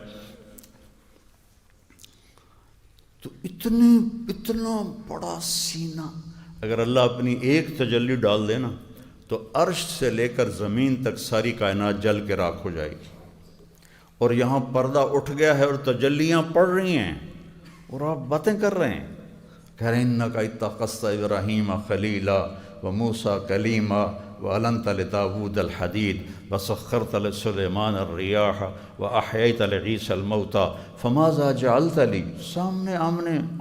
تو اتنا بڑا سینہ، اگر اللہ اپنی ایک تجلی ڈال دے نا تو عرش سے لے کر زمین تک ساری کائنات جل کے راکھ ہو جائے گی۔ اور یہاں پردہ اٹھ گیا ہے اور تجلیاں پڑ رہی ہیں اور آپ باتیں کر رہے ہیں، کہہ رہے ہیں انک اتخذت ابراہیم خلیلا وموسیٰ کلیما وَأَلَنْتَ لِدَاوُودَ الْحَدِيدَ وَسَخَّرْتَ لِسُلَيْمَانَ الرِّيَاحَ وَأَحْيَيْتَ لِعِيسَى الْمَوْتَى فَمَاذَا جَعَلْتَ لِي،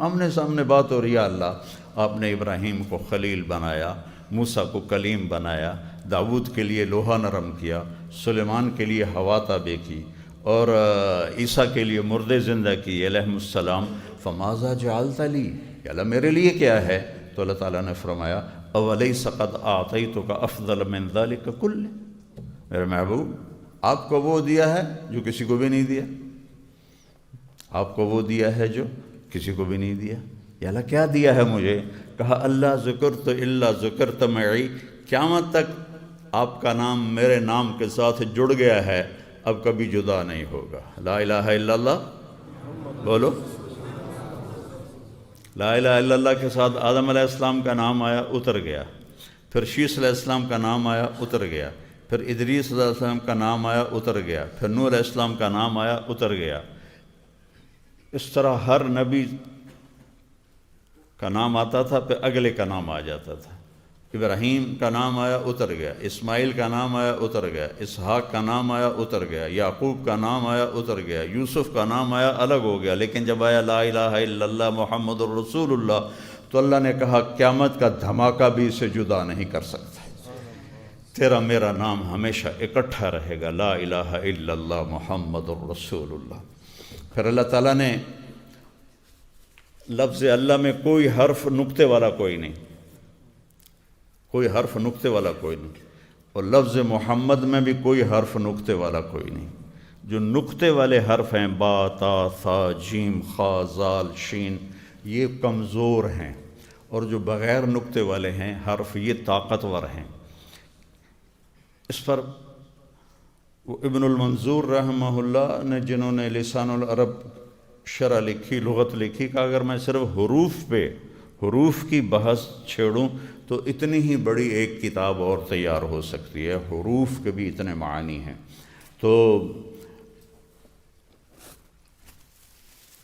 آمنے سامنے بات ہو رہی ہے۔ اللہ آپ نے ابراہیم کو خلیل بنایا، موسیٰ کو کلیم بنایا، داود کے لیے لوہا نرم کیا، سلیمان کے لیے ہوا تابع کی، اور عیسیٰ کے لیے مردے زندہ کی علیہم السلام۔ فَمَاذَا جَعَلْتَ لِي، یا اللہ میرے لیے کیا ہے؟ تو اللہ تعالیٰ نے فرمایا اولیس قد اعطیتک افضل من ذلک کلہ، میرے محبوب آپ کو وہ دیا ہے جو کسی کو بھی نہیں دیا، آپ کو وہ دیا ہے جو کسی کو بھی نہیں دیا۔ یا اللہ کیا دیا ہے مجھے؟ کہا اللہ ذکرت الا ذکرت معی، قیامت تک آپ کا نام میرے نام کے ساتھ جڑ گیا ہے، اب کبھی جدا نہیں ہوگا۔ لا الہ الا اللہ بولو۔ لا الہ الا اللہ کے ساتھ آدم علیہ السلام کا نام آیا، اتر گیا، پھر شیس علیہ السلام کا نام آیا، اتر گیا، پھر ادریس علیہ السلام کا نام آیا، اتر گیا، پھر نوح علیہ السلام کا نام آیا، اتر گیا۔ اس طرح ہر نبی کا نام آتا تھا، پھر اگلے کا نام آ جاتا تھا۔ ابراہیم کا نام آیا، اتر گیا، اسماعیل کا نام آیا، اتر گیا، اسحاق کا نام آیا، اتر گیا، یعقوب کا نام آیا، اتر گیا، یوسف کا نام آیا، الگ ہو گیا۔ لیکن جب آیا لا الہ الا اللہ محمد الرسول اللہ تو اللہ نے کہا قیامت کا دھماکہ بھی اسے جدا نہیں کر سکتا، تیرا میرا نام ہمیشہ اکٹھا رہے گا، لا الہ الا اللہ محمد الرسول اللہ۔ پھر اللہ تعالیٰ نے لفظ اللہ میں کوئی حرف نقطے والا کوئی نہیں، کوئی حرف نقطے والا کوئی نہیں، اور لفظ محمد میں بھی کوئی حرف نقطے والا کوئی نہیں۔ جو نقطے والے حرف ہیں با، تا، ثا، جیم، خا، زال، شین، یہ کمزور ہیں، اور جو بغیر نقطے والے ہیں حرف یہ طاقتور ہیں۔ اس پر ابن المنظور رحمہ اللہ نے، جنہوں نے لسان العرب شرح لکھی، لغت لکھی، کہ اگر میں صرف حروف کی بحث چھیڑوں تو اتنی ہی بڑی ایک کتاب اور تیار ہو سکتی ہے، حروف کے بھی اتنے معانی ہیں۔ تو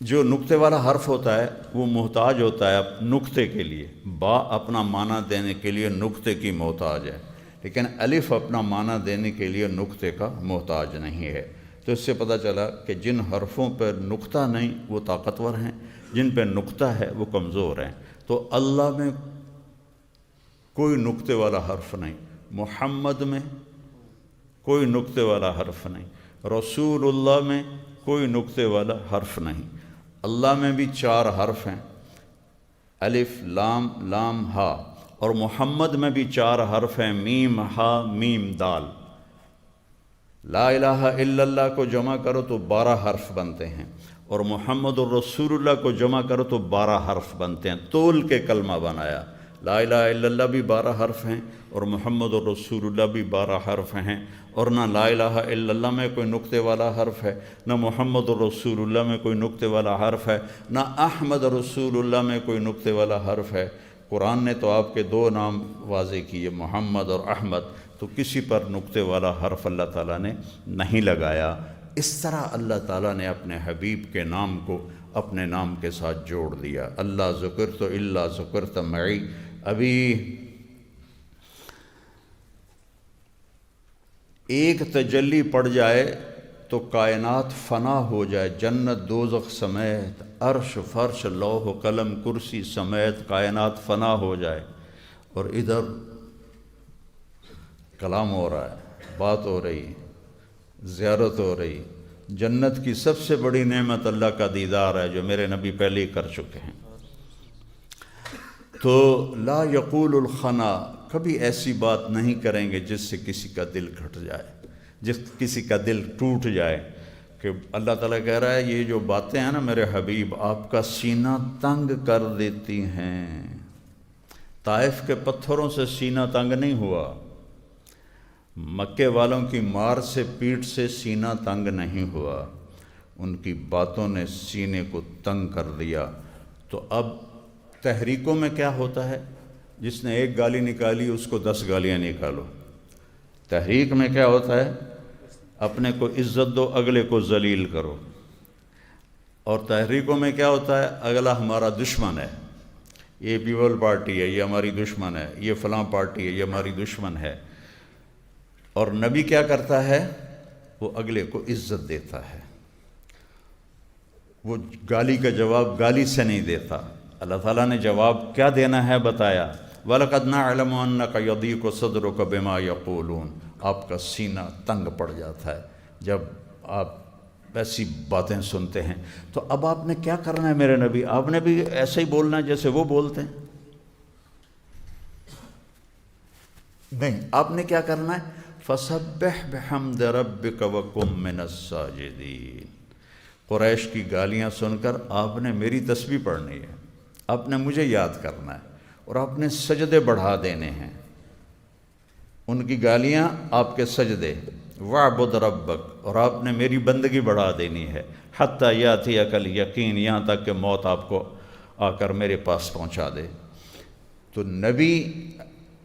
جو نقطے والا حرف ہوتا ہے وہ محتاج ہوتا ہے نقطے کے لیے، با اپنا معنی دینے کے لیے نقطے کی محتاج ہے، لیکن الف اپنا معنی دینے کے لیے نقطے کا محتاج نہیں ہے۔ تو اس سے پتہ چلا کہ جن حرفوں پر نقطہ نہیں وہ طاقتور ہیں، جن پہ نقطہ ہے وہ کمزور ہیں۔ تو اللہ میں کوئی نقطے والا حرف نہیں، محمد میں کوئی نقطے والا حرف نہیں، رسول اللہ میں کوئی نقطے والا حرف نہیں۔ اللہ میں بھی 4 حرف ہیں، الف لام لام ہا، اور محمد میں بھی 4 حرف ہیں، میم ہا میم دال۔ لا الہ الا اللہ کو جمع کرو تو 12 حرف بنتے ہیں، اور محمد الرسول اللہ کو جمع کرو تو 12 حرف بنتے ہیں، تول کے کلمہ بنایا۔ لا الہ الا اللہ بھی 12 حرف ہیں اور محمد الرسول اللہ بھی 12 حرف ہیں، اور نہ لا الہ الا اللہ میں کوئی نقطے والا حرف ہے، نہ محمد الرسول اللہ میں کوئی نقطے والا حرف ہے، نہ احمد رسول اللہ میں کوئی نقطے والا حرف ہے۔ قرآن نے تو آپ کے 2 نام واضح کیے، محمد اور احمد، تو کسی پر نقطے والا حرف اللہ تعالیٰ نے نہیں لگایا۔ اس طرح اللہ تعالیٰ نے اپنے حبیب کے نام کو اپنے نام کے ساتھ جوڑ دیا۔ اللہ ذکرت الا ذکرت معی۔ ابھی ایک تجلی پڑ جائے تو کائنات فنا ہو جائے، جنت دوزخ سمیت، عرش فرش لوح قلم کرسی سمیت کائنات فنا ہو جائے، اور ادھر کلام ہو رہا ہے، بات ہو رہی، زیارت ہو رہی۔ جنت کی سب سے بڑی نعمت اللہ کا دیدار ہے، جو میرے نبی پہلے ہی کر چکے ہیں۔ تو لا یقول الخنا، کبھی ایسی بات نہیں کریں گے جس سے کسی کا دل گھٹ جائے، کسی کا دل ٹوٹ جائے، کہ اللہ تعالیٰ کہہ رہا ہے یہ جو باتیں ہیں نا میرے حبیب، آپ کا سینہ تنگ کر دیتی ہیں۔ طائف کے پتھروں سے سینہ تنگ نہیں ہوا، مکے والوں کی مار سے پیٹ سے سینہ تنگ نہیں ہوا، ان کی باتوں نے سینے کو تنگ کر دیا۔ تو اب تحریکوں میں کیا ہوتا ہے، جس نے 1 گالی نکالی اس کو 10 گالیاں نکالو۔ تحریک میں کیا ہوتا ہے، اپنے کو عزت دو، اگلے کو ذلیل کرو۔ اور تحریکوں میں کیا ہوتا ہے، اگلا ہمارا دشمن ہے، یہ پیپل پارٹی ہے، یہ ہماری دشمن ہے، یہ فلاں پارٹی ہے، یہ ہماری دشمن ہے۔ اور نبی کیا کرتا ہے، وہ اگلے کو عزت دیتا ہے، وہ گالی کا جواب گالی سے نہیں دیتا۔ اللہ تعالیٰ نے جواب کیا دینا ہے بتایا، وَلَقَدْ نَعْلَمُ أَنَّكَ يَضِيقُ صَدْرُكَ بِمَا يَقُولُونَ۔ آپ کا سینہ تنگ پڑ جاتا ہے جب آپ ایسی باتیں سنتے ہیں۔ تو اب آپ نے کیا کرنا ہے میرے نبی، آپ نے بھی ایسے ہی بولنا ہے جیسے وہ بولتے ہیں؟ نہیں، آپ نے کیا کرنا ہے، فَسَبِّحْ بِحَمْدِ رَبِّكَ وَكُن مِّنَ السَّاجِدِينَ۔ قریش کی گالیاں سن کر آپ نے میری تسبیح پڑھنی ہے، آپ نے مجھے یاد کرنا ہے، اور آپ نے سجدے بڑھا دینے ہیں۔ ان کی گالیاں آپ کے سجدے، وَاعْبُدْ رَبَّكَ، اور آپ نے میری بندگی بڑھا دینی ہے، حَتَّى يَأْتِيَكَ الْيَقِينُ، یہاں تک کہ موت آپ کو آ کر میرے پاس پہنچا دے۔ تو نبی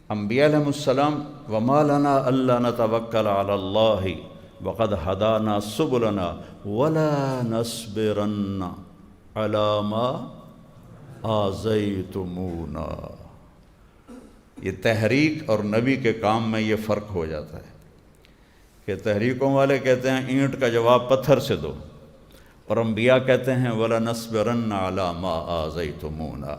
انبیاء علیہ السلام، وَمَا لَنَا أَلَّا نَتَوَكَّلَ عَلَى اللَّهِ وَقَدْ هَدَانَا سُبُلَنَا وَلَا نَصْبِرَنَّ عَلَى مَا آذَيْتُمُونَا۔ یہ تحریک اور نبی کے کام میں یہ فرق ہو جاتا ہے کہ تحریکوں والے کہتے ہیں اینٹ کا جواب پتھر سے دو، اور انبیاء کہتے ہیں وَلَا نَصْبِرَنَّ عَلَى مَا آذَيْتُمُونَا،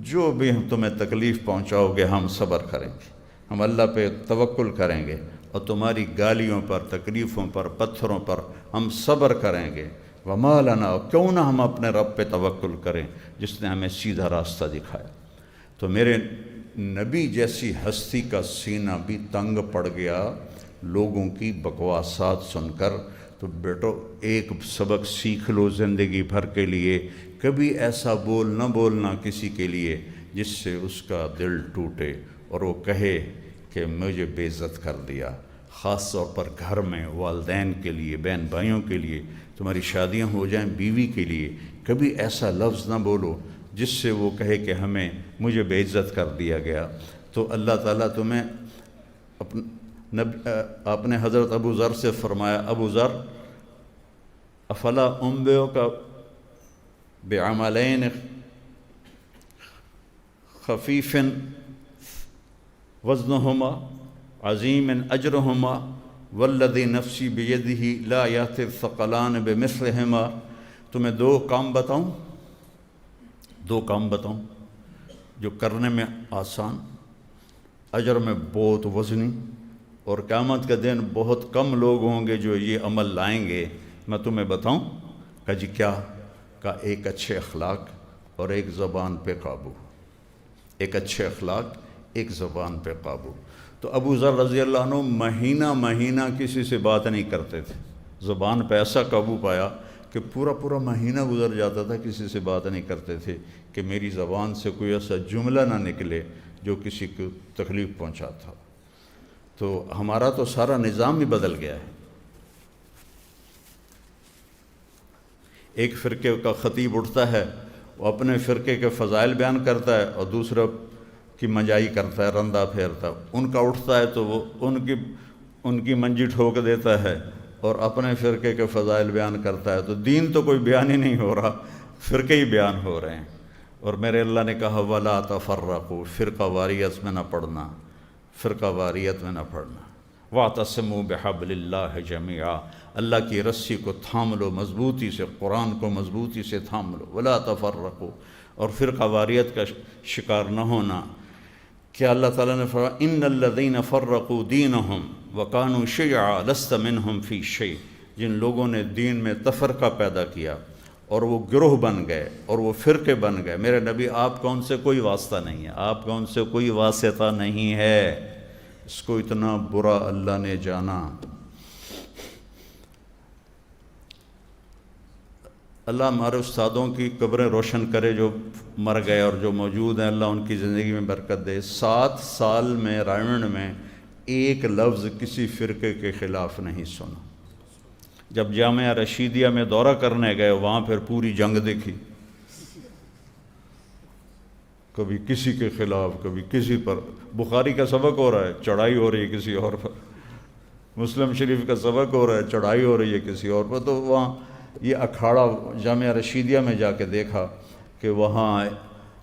جو بھی ہم تمہیں تکلیف پہنچاؤ گے ہم صبر کریں گے، ہم اللہ پہ توکل کریں گے، اور تمہاری گالیوں پر، تکلیفوں پر، پتھروں پر ہم صبر کریں گے۔ وَمَا لَنَا، کیوں نہ ہم اپنے رب پہ توکل کریں جس نے ہمیں سیدھا راستہ دکھایا۔ تو میرے نبی جیسی ہستی کا سینہ بھی تنگ پڑ گیا لوگوں کی بکواسات سن کر۔ تو بیٹو ایک سبق سیکھ لو زندگی بھر کے لیے، کبھی ایسا بول نہ بولنا کسی کے لیے جس سے اس کا دل ٹوٹے اور وہ کہے کہ مجھے بے عزت کر دیا۔ خاص طور پر گھر میں والدین کے لیے، بہن بھائیوں کے لیے، تمہاری شادیاں ہو جائیں بیوی کے لیے، کبھی ایسا لفظ نہ بولو جس سے وہ کہے کہ مجھے بے عزت کر دیا گیا۔ تو اللہ تعالیٰ تمہیں آپ نے حضرت ابو ذر سے فرمایا، ابو ذر افلا انبئک بعملین خفیف وزنہما عظیم اجرہما والذی نفسی بیدہ لا یأتی الثقلان بمثلہما. تمہیں دو کام بتاؤں جو کرنے میں آسان، اجر میں بہت وزنی، اور قیامت کے دن بہت کم لوگ ہوں گے جو یہ عمل لائیں گے. میں تمہیں بتاؤں؟ کہا جی کیا؟ کہا ایک اچھے اخلاق اور ایک زبان پہ قابو. ایک اچھے اخلاق، ایک زبان پہ قابو. تو ابو ذر رضی اللہ عنہ مہینہ کسی سے بات نہیں کرتے تھے. زبان پہ ایسا قابو پایا کہ پورا مہینہ گزر جاتا تھا کسی سے بات نہیں کرتے تھے کہ میری زبان سے کوئی ایسا جملہ نہ نکلے جو کسی کو تکلیف پہنچاتا. تو ہمارا تو سارا نظام ہی بدل گیا ہے. ایک فرقے کا خطیب اٹھتا ہے، وہ اپنے فرقے کے فضائل بیان کرتا ہے اور دوسرا کی منجائی کرتا ہے، رندہ پھیرتا ہے. ان کا اٹھتا ہے تو وہ ان کی منجی ٹھوک دیتا ہے اور اپنے فرقے کے فضائل بیان کرتا ہے. تو دین تو کوئی بیان ہی نہیں ہو رہا، فرقے ہی بیان ہو رہے ہیں. اور میرے اللہ نے کہا وَلَا تَفَرَّقُوا، فرقہ واریت میں نہ پڑھنا، فرقہ واریت میں نہ پڑھنا. وَاعْتَصِمُوا بِحَبْلِ اللَّهِ جَمِيعًا، اللہ کی رسی کو تھام لو مضبوطی سے، قرآن کو مضبوطی سے تھام لو. وَلَا تَفَرَّقُوا، اور فرقہ واریت کا شکار نہ ہونا. کیا اللہ تعالیٰ نے فرمایا ان الذین فرقوا دینہم وکانوا شیعا لست منہم فی شیء، جن لوگوں نے دین میں تفرقہ پیدا کیا اور وہ گروہ بن گئے اور وہ فرقے بن گئے، میرے نبی آپ کا ان سے کوئی واسطہ نہیں ہے، آپ کا ان سے کوئی واسطہ نہیں ہے. اس کو اتنا برا اللہ نے جانا. اللہ ہمارے استادوں کی قبریں روشن کرے جو مر گئے اور جو موجود ہیں، اللہ ان کی زندگی میں برکت دے. 7 سال میں رائمنڈ میں ایک لفظ کسی فرقے کے خلاف نہیں سنا. جب جامعہ رشیدیہ میں دورہ کرنے گئے وہاں پھر پوری جنگ دیکھی، کبھی کسی کے خلاف کبھی کسی پر. بخاری کا سبق ہو رہا ہے، چڑھائی ہو رہی ہے کسی اور پر. مسلم شریف کا سبق ہو رہا ہے، چڑھائی ہو رہی ہے کسی اور پر. تو وہاں یہ اکھاڑا جامعہ رشیدیہ میں جا کے دیکھا کہ وہاں آئے.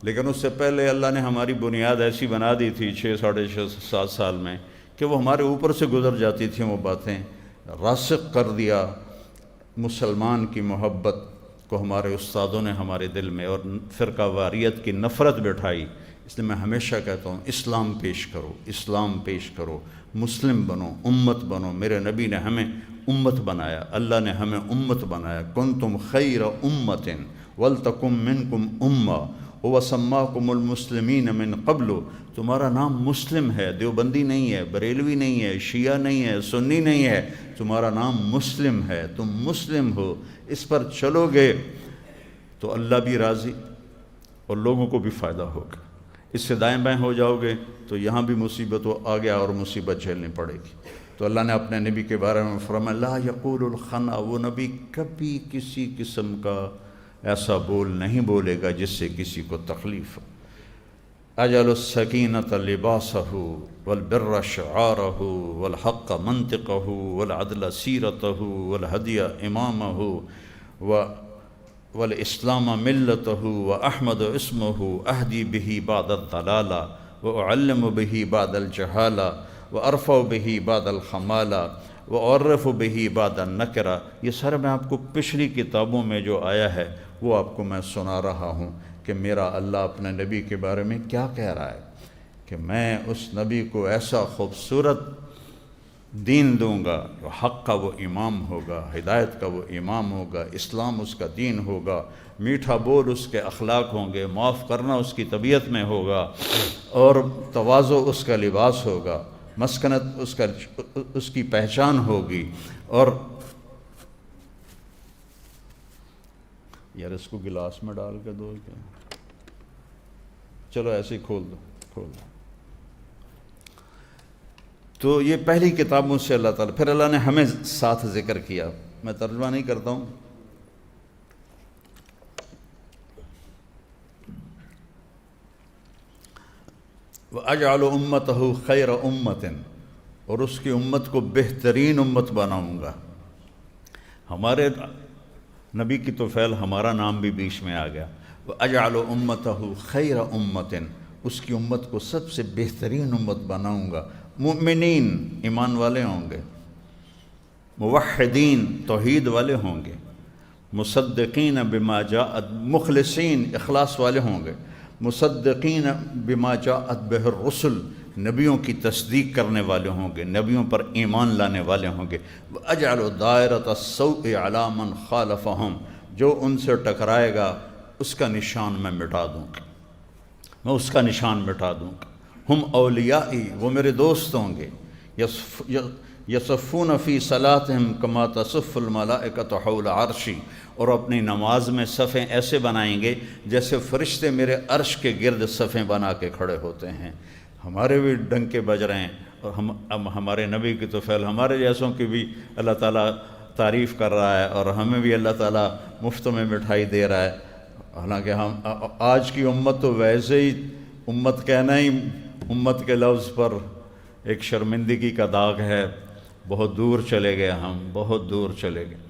لیکن اس سے پہلے اللہ نے ہماری بنیاد ایسی بنا دی تھی 6 ساڑھے 7 سال میں کہ وہ ہمارے اوپر سے گزر جاتی تھیں وہ باتیں. راسخ کر دیا مسلمان کی محبت کو ہمارے استادوں نے ہمارے دل میں، اور فرقہ واریت کی نفرت بٹھائی. اس لیے میں ہمیشہ کہتا ہوں اسلام پیش کرو، اسلام پیش کرو، مسلم بنو، امت بنو. میرے نبی نے ہمیں امت بنایا، اللہ نے ہمیں امت بنایا. کنتم خیر امت ولتکم منکم امہ وسماکم المسلمین من قبل. تمہارا نام مسلم ہے، دیوبندی نہیں ہے، بریلوی نہیں ہے، شیعہ نہیں ہے، سنی نہیں ہے، تمہارا نام مسلم ہے. تم مسلم ہو، اس پر چلو گے تو اللہ بھی راضی اور لوگوں کو بھی فائدہ ہوگا. اس سے دائیں بائیں ہو جاؤ گے تو یہاں بھی مصیبت آ گیا اور مصیبت جھیلنی پڑے گی. تو اللہ نے اپنے نبی کے بارے میں فرمایا لا یقول الخنا، وہ نبی کبھی کسی قسم کا ایسا بول نہیں بولے گا جس سے کسی کو تکلیف ہو. اجعل السکینۃ لباسہ والبر شعارہ والحق منطقہ والعدل سیرتہ والہدی امامہ والاسلام ملتہ واحمد اسمہ اہدی بہ بعد الضلالہ واعلم بہ بعد الجہالہ وارفع بہ بعد الخمالہ وعرف بہ بعد النکرہ. یہ سارا میں آپ کو پچھلی کتابوں میں جو آیا ہے وہ آپ کو میں سنا رہا ہوں کہ میرا اللہ اپنے نبی کے بارے میں کیا کہہ رہا ہے کہ میں اس نبی کو ایسا خوبصورت دین دوں گا جو حق کا وہ امام ہوگا، ہدایت کا وہ امام ہوگا، اسلام اس کا دین ہوگا، میٹھا بول اس کے اخلاق ہوں گے، معاف کرنا اس کی طبیعت میں ہوگا، اور تواضع اس کا لباس ہوگا، مسکنت اس کی پہچان ہوگی. اور یار اس کو گلاس میں ڈال کے دو کیا، چلو ایسے ہی کھول دو. تو یہ پہلی کتاب مجھ سے اللہ تعالیٰ. پھر اللہ نے ہمیں ساتھ ذکر کیا. میں ترجمہ نہیں کرتا ہوں. وَأَجْعَلُ أُمَّتَهُ خَيْرَ أُمَّةٍ، اور اس کی امت کو بہترین امت بناؤں گا. ہمارے نبی کی تو فعل ہمارا نام بھی بیچ میں آ گیا. وَأَجْعَلُ أُمَّتَهُ خَيْرَ أُمَّةٍ، اس کی امت کو سب سے بہترین امت بناؤں گا. مؤمنین ایمان والے ہوں گے، موحدین توحید والے ہوں گے، مصدقین بما جاءت مخلصین اخلاص والے ہوں گے، مصدقین بما جاءت بہ الرسل نبیوں کی تصدیق کرنے والے ہوں گے، نبیوں پر ایمان لانے والے ہوں گے. وَأَجْعَلُ دَائِرَةَ السَّوْءِ عَلَىٰ مَنْ خَالَفَهُمْ، جو ان سے ٹکرائے گا اس کا نشان میں مٹا دوں گا، میں اس کا نشان مٹا دوں گا. ہم اولیائی، وہ میرے دوست ہوں گے. یصفون فی صلاتہم کما تصف الملائکۃ حول عرشی، اور اپنی نماز میں صفیں ایسے بنائیں گے جیسے فرشتے میرے عرش کے گرد صفیں بنا کے کھڑے ہوتے ہیں. ہمارے بھی ڈنکے بج رہے ہیں، اور ہمارے نبی کی تو فعل ہمارے جیسوں کی بھی اللہ تعالیٰ تعریف کر رہا ہے، اور ہمیں بھی اللہ تعالیٰ مفت میں مٹھائی دے رہا ہے. حالانکہ ہم آج کی امت تو ویسے ہی امت کہنا ہی امت کے لفظ پر ایک شرمندگی کا داغ ہے. بہت دور چلے گئے ہم، بہت دور چلے گئے.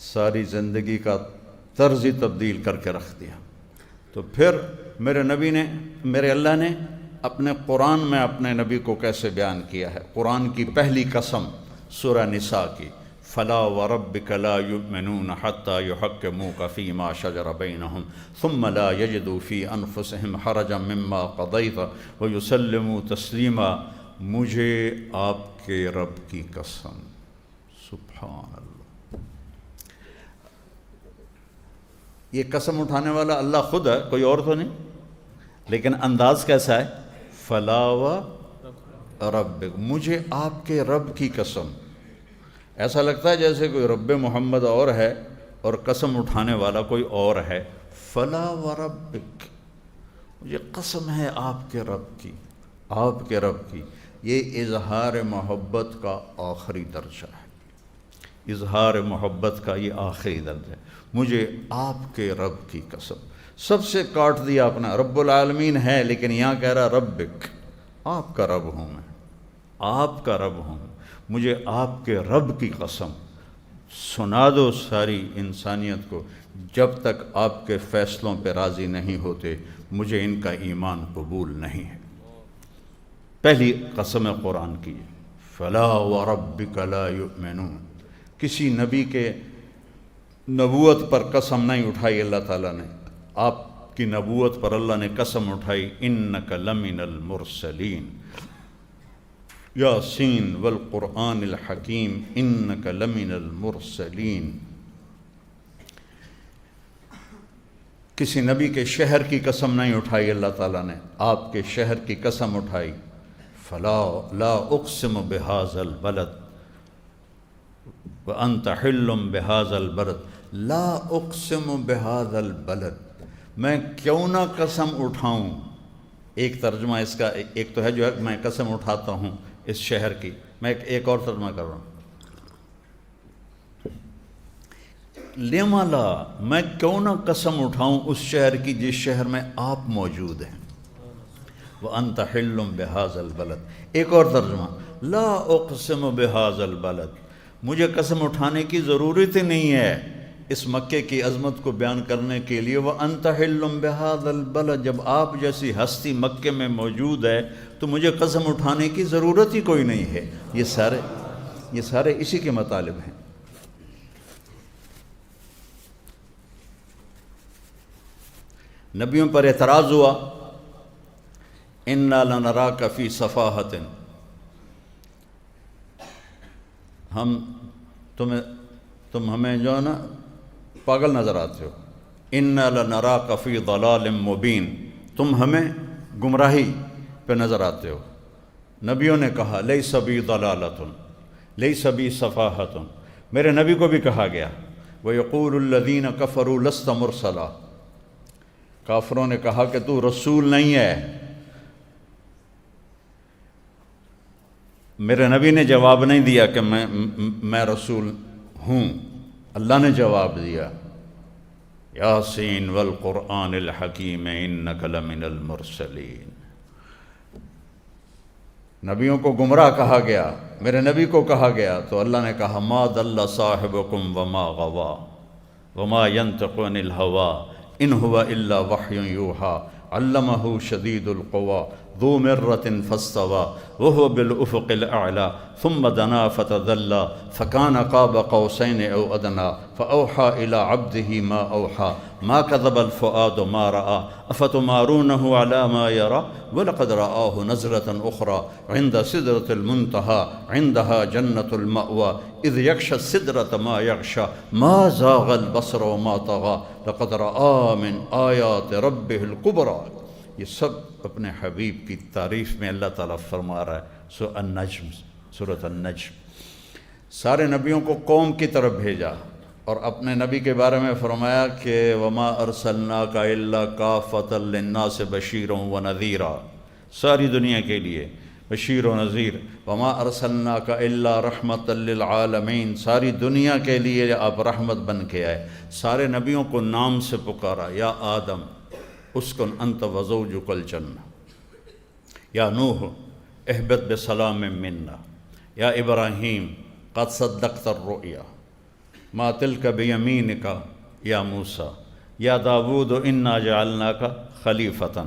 ساری زندگی کا طرز ہی تبدیل کر کے رکھ دیا. تو پھر میرے اللہ نے اپنے قرآن میں اپنے نبی کو کیسے بیان کیا ہے. قرآن کی پہلی قسم سورہ نساء کی، فَلَا وَرَبِّكَ لَا يُؤْمِنُونَ حَتَّى يُحَكِّمُوكَ فِي مَا شَجَرَ بَيْنَهُمْ ثُمَّ لَا يَجِدُوا فِي أَنفُسِهِمْ حَرَجًا مِّمَّا قَضَيْتَ وَيُسَلِّمُوا تَسْلِيمًا. مجھے آپ کے رب کی قسم. سبحان اللہ. یہ قسم اٹھانے والا اللہ خود ہے، کوئی اور تو نہیں، لیکن انداز کیسا ہے؟ فَلَا وَرَبِّكَ، مجھے آپ کے رب کی قسم. ایسا لگتا ہے جیسے کوئی رب محمد اور ہے اور قسم اٹھانے والا کوئی اور ہے. فلا وربک، مجھے قسم ہے آپ کے رب کی، آپ کے رب کی. یہ اظہار محبت کا آخری درجہ ہے، اظہار محبت کا یہ آخری درجہ ہے. مجھے آپ کے رب کی قسم. سب سے کاٹ دیا اپنا. رب العالمین ہے لیکن یہاں کہہ رہا ربک، آپ کا رب ہوں میں، آپ کا رب ہوں. مجھے آپ کے رب کی قسم. سنا دو ساری انسانیت کو، جب تک آپ کے فیصلوں پہ راضی نہیں ہوتے مجھے ان کا ایمان قبول نہیں ہے. پہلی قسم قرآن کی، فلا وربک لا یؤمنون. کسی نبی کے نبوت پر قسم نہیں اٹھائی اللہ تعالیٰ نے. آپ کی نبوت پر اللہ نے قسم اٹھائی، انک لمن المرسلین، یاسین والقرآن الحکیم انک لمن المرسلین. کسی نبی کے شہر کی قسم نہیں اٹھائی اللہ تعالیٰ نے، آپ کے شہر کی قسم اٹھائی. فلا لا اقسم بہذا البلد وانت حل بہذا البلد. لا اقسم بہذا البلد، میں کیوں نہ قسم اٹھاؤں. ایک ترجمہ اس کا، ایک تو ہے جو ہے میں قسم اٹھاتا ہوں اس شہر کی، میں ایک اور ترجمہ کر رہا ہوں. لما لا، میں کیوں نہ قسم اٹھاؤں اس شہر کی جس شہر میں آپ موجود ہیں. وَأَنْتَ حِلٌّ بِهَذَا الْبَلَدِ. ایک اور ترجمہ، لا اقسم بهذا البلد، مجھے قسم اٹھانے کی ضرورت ہی نہیں ہے اس مکے کی عظمت کو بیان کرنے کے لیے. وَأَنْتَ حِلٌّ بِهَذَا الْبَلَدِ، جب آپ جیسی ہستی مکے میں موجود ہے تو مجھے قسم اٹھانے کی ضرورت ہی کوئی نہیں ہے. یہ سارے اسی کے مطالب ہیں. نبیوں پر اعتراض ہوا، اِنَّا لَنَرَاكَ فِي صَفَاحَةٍ، تم ہمیں جو ہے نا پاگل نظر آتے ہو. اِنَّا لَنَرَاكَ فِي ضَلَالٍ مُبِينٍ، تم ہمیں گمراہی پہ نظر آتے ہو. نبیوں نے کہا لَيْسَ بِي ضَلَالَةٌ لَيْسَ بِي صَفَاحَةٌ. میرے نبی کو بھی کہا گیا وَيَقُولُ الَّذِينَ كَفَرُوا لَسْتَ مُرْسَلًا، کافروں نے کہا کہ تو رسول نہیں ہے. میرے نبی نے جواب نہیں دیا کہ میں رسول ہوں. اللہ نے جواب دیا یاسین والقرآن الحکیم انک لمن المرسلین. نبیوں کو گمراہ کہا گیا، میرے نبی کو کہا گیا تو اللہ نے کہا ما ضل صاحبکم وما غوا وما ينطق عن الهوى ان هو الا وحی یوحی علمہ شدید القوى ذو مرۃ فاستوى وهو بالافق الاعلى ثم دنا فتدلى فكان قاب قوسين او ادنى فاوحى الى عبده ما اوحى ما كذب الفؤاد ما راى افتمارونه على ما يرى ولقد رآه نزلة اخرى عند سدرة المنتهى عندها جنة المأوى اذ يغشى السدرة ما يغشى ما زاغ البصر وما طغى لقد رآ من آیات ربه الكبرى. یہ سب اپنے حبیب کی تعریف میں اللہ تعالیٰ فرما رہا ہے. النجم، سورۃ النجم. سارے نبیوں کو قوم کی طرف بھیجا اور اپنے نبی کے بارے میں فرمایا کہ وما ارسلناک الا کافۃ للناس بشیرا ونذیرا، ساری دنیا کے لیے بشیر و نذیر. وما ارسلناک الا رحمۃ للعالمین، ساری دنیا کے لیے آپ رحمت بن کے آئے. سارے نبیوں کو نام سے پکارا، یا آدم اسکن انت وزوجک الجنہ، یا نوح اہبط بسلام منا، یا ابراہیم قد صدقت الرؤیا ما تلک بیمینک یا موسیٰ، یا داود انا جعلناک خلیفۃ،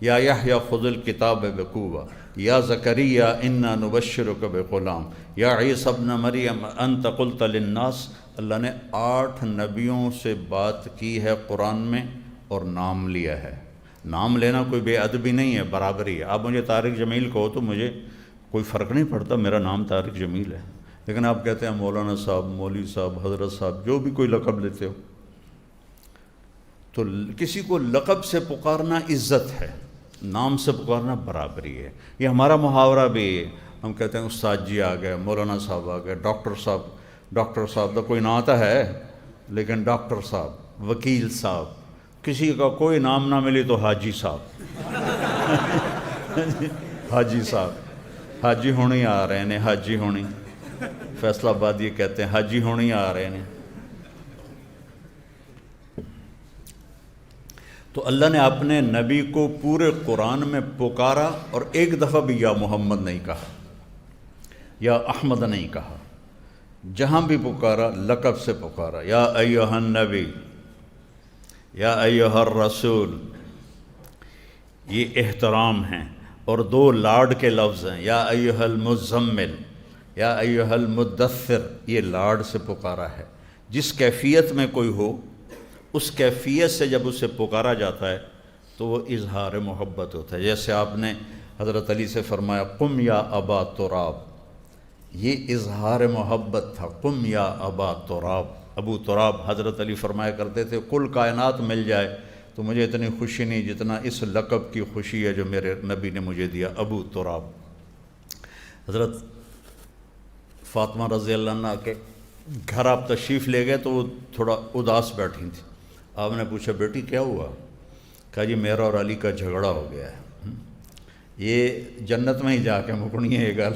یا یحییٰ خذ الکتاب بقوۃ، یا زکریا انا نبشرک بغلام، یا عیسی ابن مریم انت قلت للناس. اللہ نے 8 نبیوں سے بات کی ہے قرآن میں اور نام لیا ہے. نام لینا کوئی بے ادبی نہیں ہے، برابری ہے. آپ مجھے طارق جمیل کہو تو مجھے کوئی فرق نہیں پڑتا، میرا نام طارق جمیل ہے. لیکن آپ کہتے ہیں مولانا صاحب، مولوی صاحب، حضرت صاحب، جو بھی کوئی لقب لیتے ہو، تو کسی کو لقب سے پکارنا عزت ہے، نام سے پکارنا برابری ہے. یہ ہمارا محاورہ بھی ہے. ہم کہتے ہیں استاد جی آ گئے، مولانا صاحب آ گئے، ڈاکٹر صاحب تو کوئی نہ آتا ہے، لیکن ڈاکٹر صاحب، وکیل صاحب، کسی کا کوئی نام نہ ملے تو حاجی صاحب حاجی صاحب، حاجی ہونی آ رہے ہیں، حاجی ہونی فیصلہ آباد یہ کہتے ہیں حاجی ہونی آ رہے ہیں. تو اللہ نے اپنے نبی کو پورے قرآن میں پکارا اور ایک دفعہ بھی یا محمد نہیں کہا، یا احمد نہیں کہا. جہاں بھی پکارا لقب سے پکارا، یا ایھا النبی، یا ایھا الرسول. یہ احترام ہیں. اور 2 لاڈ کے لفظ ہیں، یا ایھا المزمل، یا ایھا المدثر. یہ لاڈ سے پکارا ہے. جس کیفیت میں کوئی ہو، اس کیفیت سے جب اسے پکارا جاتا ہے تو وہ اظہار محبت ہوتا ہے. جیسے آپ نے حضرت علی سے فرمایا قم یا ابا تراب، یہ اظہار محبت تھا. قم یا ابا تراب، ابو تراب. حضرت علی فرمایا کرتے تھے کل کائنات مل جائے تو مجھے اتنی خوشی نہیں جتنا اس لقب کی خوشی ہے جو میرے نبی نے مجھے دیا، ابو تراب. حضرت فاطمہ رضی اللہ عنہ کے گھر آپ تشریف لے گئے تو وہ تھوڑا اداس بیٹھی تھی. آپ نے پوچھا بیٹی کیا ہوا؟ کہا جی میرا اور علی کا جھگڑا ہو گیا ہے. یہ جنت میں ہی جا کے مکنی ہے یہ گل،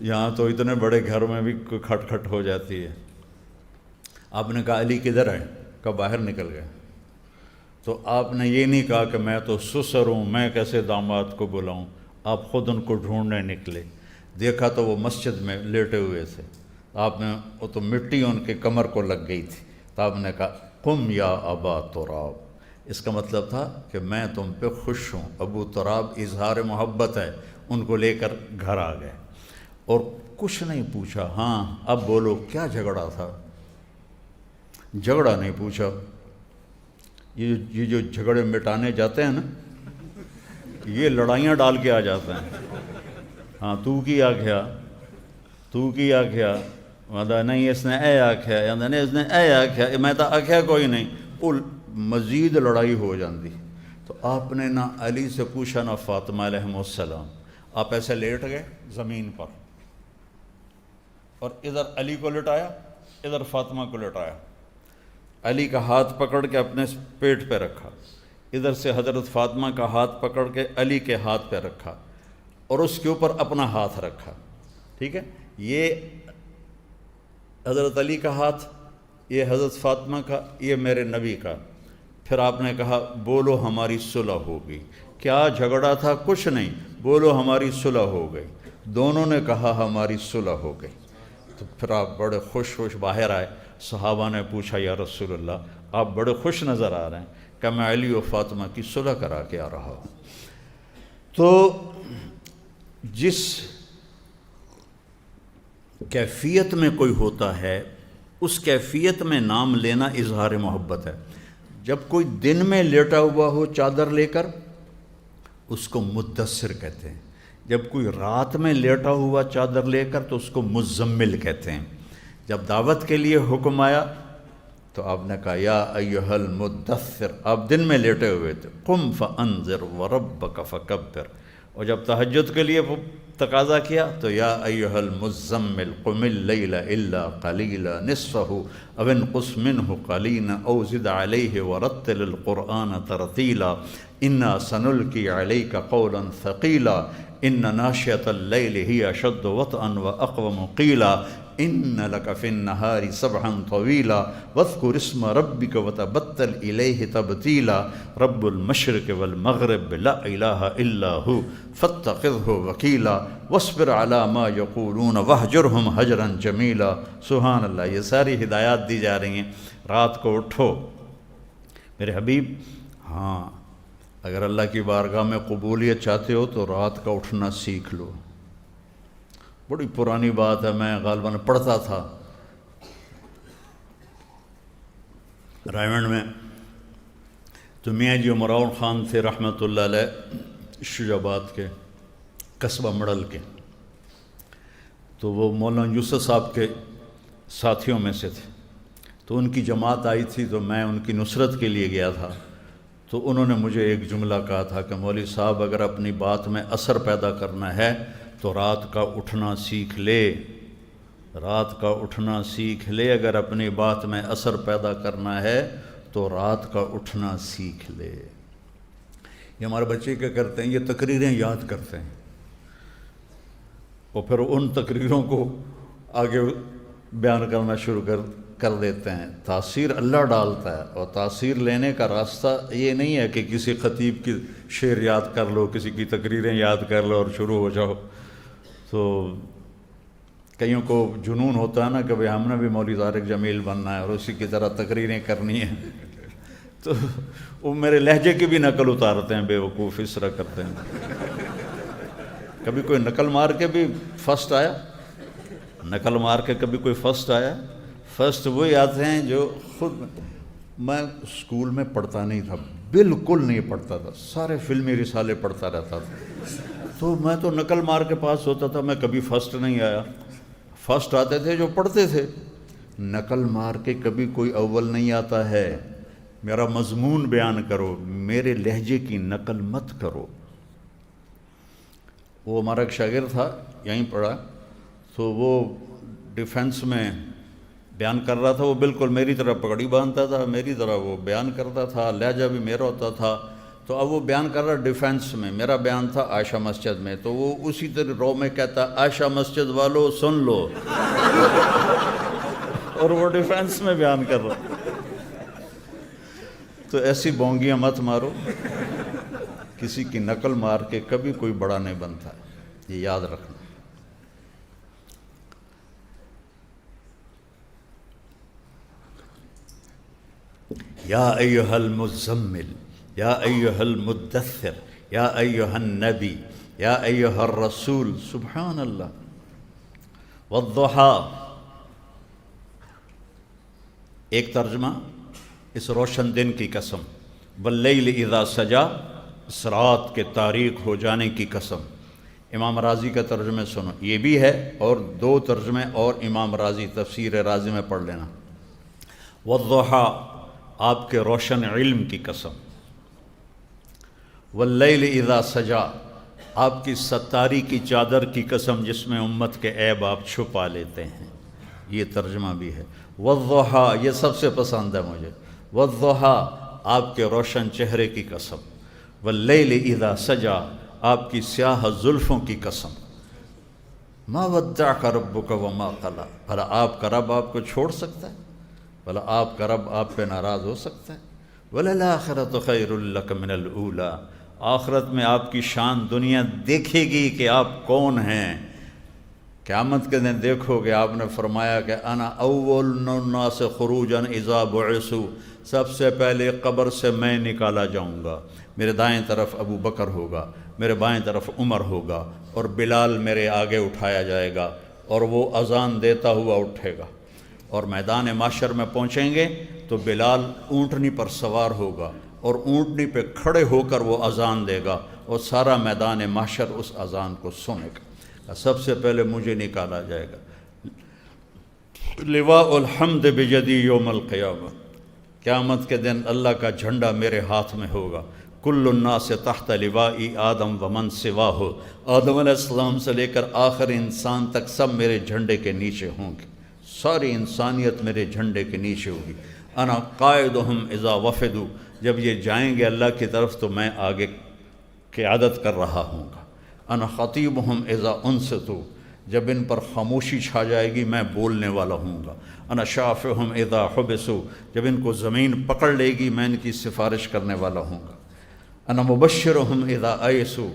یہاں تو اتنے بڑے گھر میں بھی کھٹ کھٹ ہو جاتی ہے. آپ نے کہا علی کدھر ہے؟ کہا باہر نکل گئے. تو آپ نے یہ نہیں کہا کہ میں تو سسر ہوں، میں کیسے داماد کو بلاؤں. آپ خود ان کو ڈھونڈنے نکلے. دیکھا تو وہ مسجد میں لیٹے ہوئے تھے. آپ نے وہ تو مٹی ان کے کمر کو لگ گئی تھی. تو آپ نے کہا قم یا ابا تراب. اس کا مطلب تھا کہ میں تم پہ خوش ہوں. ابو تراب اظہار محبت ہے. ان کو لے کر گھر آ گئے اور کچھ نہیں پوچھا. ہاں اب بولو کیا جھگڑا تھا؟ جھگڑا نہیں پوچھا. یہ جو جھگڑے مٹانے جاتے ہیں نا، یہ لڑائیاں ڈال کے آ جاتے ہیں. ہاں تو کی آکھیا، تو کی آکھیا، مطلب نہیں اس نے اے آکھیا، یا نہیں اس نے اے آکھیا، میں تو آکھیا کوئی نہیں. وہ مزید لڑائی ہو جاندی. تو آپ نے نہ علی سے پوچھا نہ فاطمہ علیہ السلام. آپ ایسے لیٹ گئے زمین پر اور ادھر علی کو لٹایا، ادھر فاطمہ کو لٹایا. علی کا ہاتھ پکڑ کے اپنے پیٹ پہ رکھا، ادھر سے حضرت فاطمہ کا ہاتھ پکڑ کے علی کے ہاتھ پہ رکھا اور اس کے اوپر اپنا ہاتھ رکھا. ٹھیک ہے، یہ حضرت علی کا ہاتھ، یہ حضرت فاطمہ کا، یہ میرے نبی کا. پھر آپ نے کہا بولو ہماری صلح ہوگی. کیا جھگڑا تھا؟ کچھ نہیں. بولو ہماری صلح ہو گئی. دونوں نے کہا ہماری صلح ہو گئی۔ تو پھر آپ بڑے خوش باہر آئے۔ صحابہ نے پوچھا یا رسول اللہ آپ بڑے خوش نظر آ رہے ہیں کہ میں علی و فاطمہ کی صلح کرا کے آ رہا ہوں۔ تو جس کیفیت میں کوئی ہوتا ہے اس کیفیت میں نام لینا اظہار محبت ہے۔ جب کوئی دن میں لیٹا ہوا ہو چادر لے کر اس کو مدثر کہتے ہیں، جب کوئی رات میں لیٹا ہوا چادر لے کر تو اس کو مزمل کہتے ہیں۔ جب دعوت کے لیے حکم آیا تو آپ نے کہا یا ایھا المدثر، آپ دن میں لیٹے ہوئے تھے، قم فانذر وربک فکبر، اور جب تہجد کے لیے تقاضا کیا تو یا ایھا المزمل قم اللیل الا قلیلا نصفہ او انقص منہ قلیلا او زد علیہ ورتل القرآن ترتیلا انا سنلقی علیک قولا ثقیلا ان ناشئۃ اللیل ہی اشد وطئا واقوم قیلا ان لک فی النہار سبحا طویلا واذکر اسم ربک وتبتل الیہ تبتیلا رب المشرق والمغرب لا الہ الا ہو فاتخذہ وکیلا واصبر علی ما یقولون واہجرہم ہجرا جمیلا۔ سبحان اللہ، یہ ساری ہدایات دی جا رہی ہیں۔ رات کو اٹھو میرے حبیب، ہاں اگر اللہ کی بارگاہ میں قبولیت چاہتے ہو تو رات کا اٹھنا سیکھ لو۔ بڑی پرانی بات ہے، میں غالباً پڑھتا تھا رائے منڈ میں، تو میاں جی عمراؤن خان تھے رحمۃ اللہ علیہ، شجاع آباد کے قصبہ مڑل کے، تو وہ مولانا یوسف صاحب کے ساتھیوں میں سے تھے۔ تو ان کی جماعت آئی تھی تو میں ان کی نصرت کے لیے گیا تھا۔ تو انہوں نے مجھے ایک جملہ کہا تھا کہ مولوی صاحب اگر اپنی بات میں اثر پیدا کرنا ہے تو رات کا اٹھنا سیکھ لے، رات کا اٹھنا سیکھ لے، اگر اپنی بات میں اثر پیدا کرنا ہے تو رات کا اٹھنا سیکھ لے۔ یہ ہمارے بچے کیا کرتے ہیں، یہ تقریریں یاد کرتے ہیں اور پھر ان تقریروں کو آگے بیان کرنا شروع کر دیتے ہیں۔ تاثیر اللہ ڈالتا ہے، اور تاثیر لینے کا راستہ یہ نہیں ہے کہ کسی خطیب کی شعر یاد کر لو، کسی کی تقریریں یاد کر لو اور شروع ہو جاؤ۔ تو کئیوں کو جنون ہوتا ہے نا کہ بھئی ہم نے بھی مولوی طارق جمیل بننا ہے اور اسی کی طرح تقریریں کرنی ہیں، تو وہ میرے لہجے کی بھی نقل اتارتے ہیں، بے وقوف اس طرح کرتے ہیں۔ کبھی کوئی نقل مار کے بھی فرسٹ آیا، نقل مار کے کبھی کوئی فرسٹ آیا؟ فرسٹ وہی آتے ہیں جو خود، میں اسکول میں پڑھتا نہیں تھا، بالکل نہیں پڑھتا تھا، سارے فلمی رسالے پڑھتا رہتا تھا، تو میں تو نقل مار کے پاس ہوتا تھا، میں کبھی فرسٹ نہیں آیا۔ فرسٹ آتے تھے جو پڑھتے تھے، نقل مار کے کبھی کوئی اول نہیں آتا ہے۔ میرا مضمون بیان کرو، میرے لہجے کی نقل مت کرو۔ وہ ہمارا ایک شاگرد تھا، یہیں پڑھا، تو وہ ڈیفنس میں بیان کر رہا تھا، وہ بالکل میری طرح پگڑی باندھتا تھا، میری طرح وہ بیان کرتا تھا، لہجہ بھی میرا ہوتا تھا۔ تو اب وہ بیان کر رہا ڈیفنس میں، میرا بیان تھا عائشہ مسجد میں، تو وہ اسی طرح رو میں کہتا عائشہ مسجد والو سن لو، اور وہ ڈیفنس میں بیان کر رہا۔ تو ایسی بونگیاں مت مارو، کسی کی نقل مار کے کبھی کوئی بڑا نہیں بنتا، یہ یاد رکھنا۔ یا ایھا المزمل، یا ایھا المدثر، یا ایھا النبی، یا ایھا الرسول، سبحان اللہ۔ والضحیٰ، ایک ترجمہ، اس روشن دن کی قسم، واللیل اذا سجا، اس رات کے تاریک ہو جانے کی قسم۔ امام راضی کا ترجمہ سنو، یہ بھی ہے اور دو ترجمے اور امام راضی تفسیر راضی میں پڑھ لینا۔ والضحیٰ، آپ کے روشن علم کی قسم۔ واللیل اذا سجا، آپ کی ستاری کی چادر کی قسم جس میں امت کے عیب آپ چھپا لیتے ہیں، یہ ترجمہ بھی ہے۔ والضحیٰ، یہ سب سے پسند ہے مجھے، والضحیٰ، آپ کے روشن چہرے کی قسم۔ واللیل اذا سجا، آپ کی سیاہ زلفوں کی قسم۔ ما ودعک ربک وما قلی، بھلا آپ کا رب آپ کو چھوڑ سکتا ہے؟ بھلا آپ کا رب آپ پہ ناراض ہو سکتا ہے؟ وَلَلْآخِرَةُ خَيْرٌ لَكَ مِنَ الْأُولَىٰ، آخرت میں آپ کی شان دنیا دیکھے گی کہ آپ کون ہیں، قیامت کے دن دیکھو گے، آپ نے فرمایا کہ انا اول الناس خروجا اذا بعثوا، سب سے پہلے قبر سے میں نکالا جاؤں گا، میرے دائیں طرف ابو بکر ہوگا، میرے بائیں طرف عمر ہوگا، اور بلال میرے آگے اٹھایا جائے گا اور وہ اذان دیتا ہوا اٹھے گا، اور میدان محشر میں پہنچیں گے تو بلال اونٹنی پر سوار ہوگا اور اونٹنی پہ کھڑے ہو کر وہ اذان دے گا، اور سارا میدان محشر اس اذان کو سنے گا۔ سب سے پہلے مجھے نکالا جائے گا۔ لواء الحمد بیدی یوم القیامہ، قیامت کے دن اللہ کا جھنڈا میرے ہاتھ میں ہوگا۔ کل الناس تحت لوائی آدم ومن سواہ، آدم علیہ السلام سے لے کر آخر انسان تک سب میرے جھنڈے کے نیچے ہوں گے، ساری انسانیت میرے جھنڈے کے نیچے ہوگی۔ انا قائدہم اذا وفدوا، جب یہ جائیں گے اللہ کی طرف تو میں آگے قیادت کر رہا ہوں گا۔ انا خطیبہم اذا انصتوا، جب ان پر خاموشی چھا جائے گی میں بولنے والا ہوں گا۔ انا شافعہم اذا حبسوا، جب ان کو زمین پکڑ لے گی میں ان کی سفارش کرنے والا ہوں گا۔ انا مبشرہم اذا ایسوا،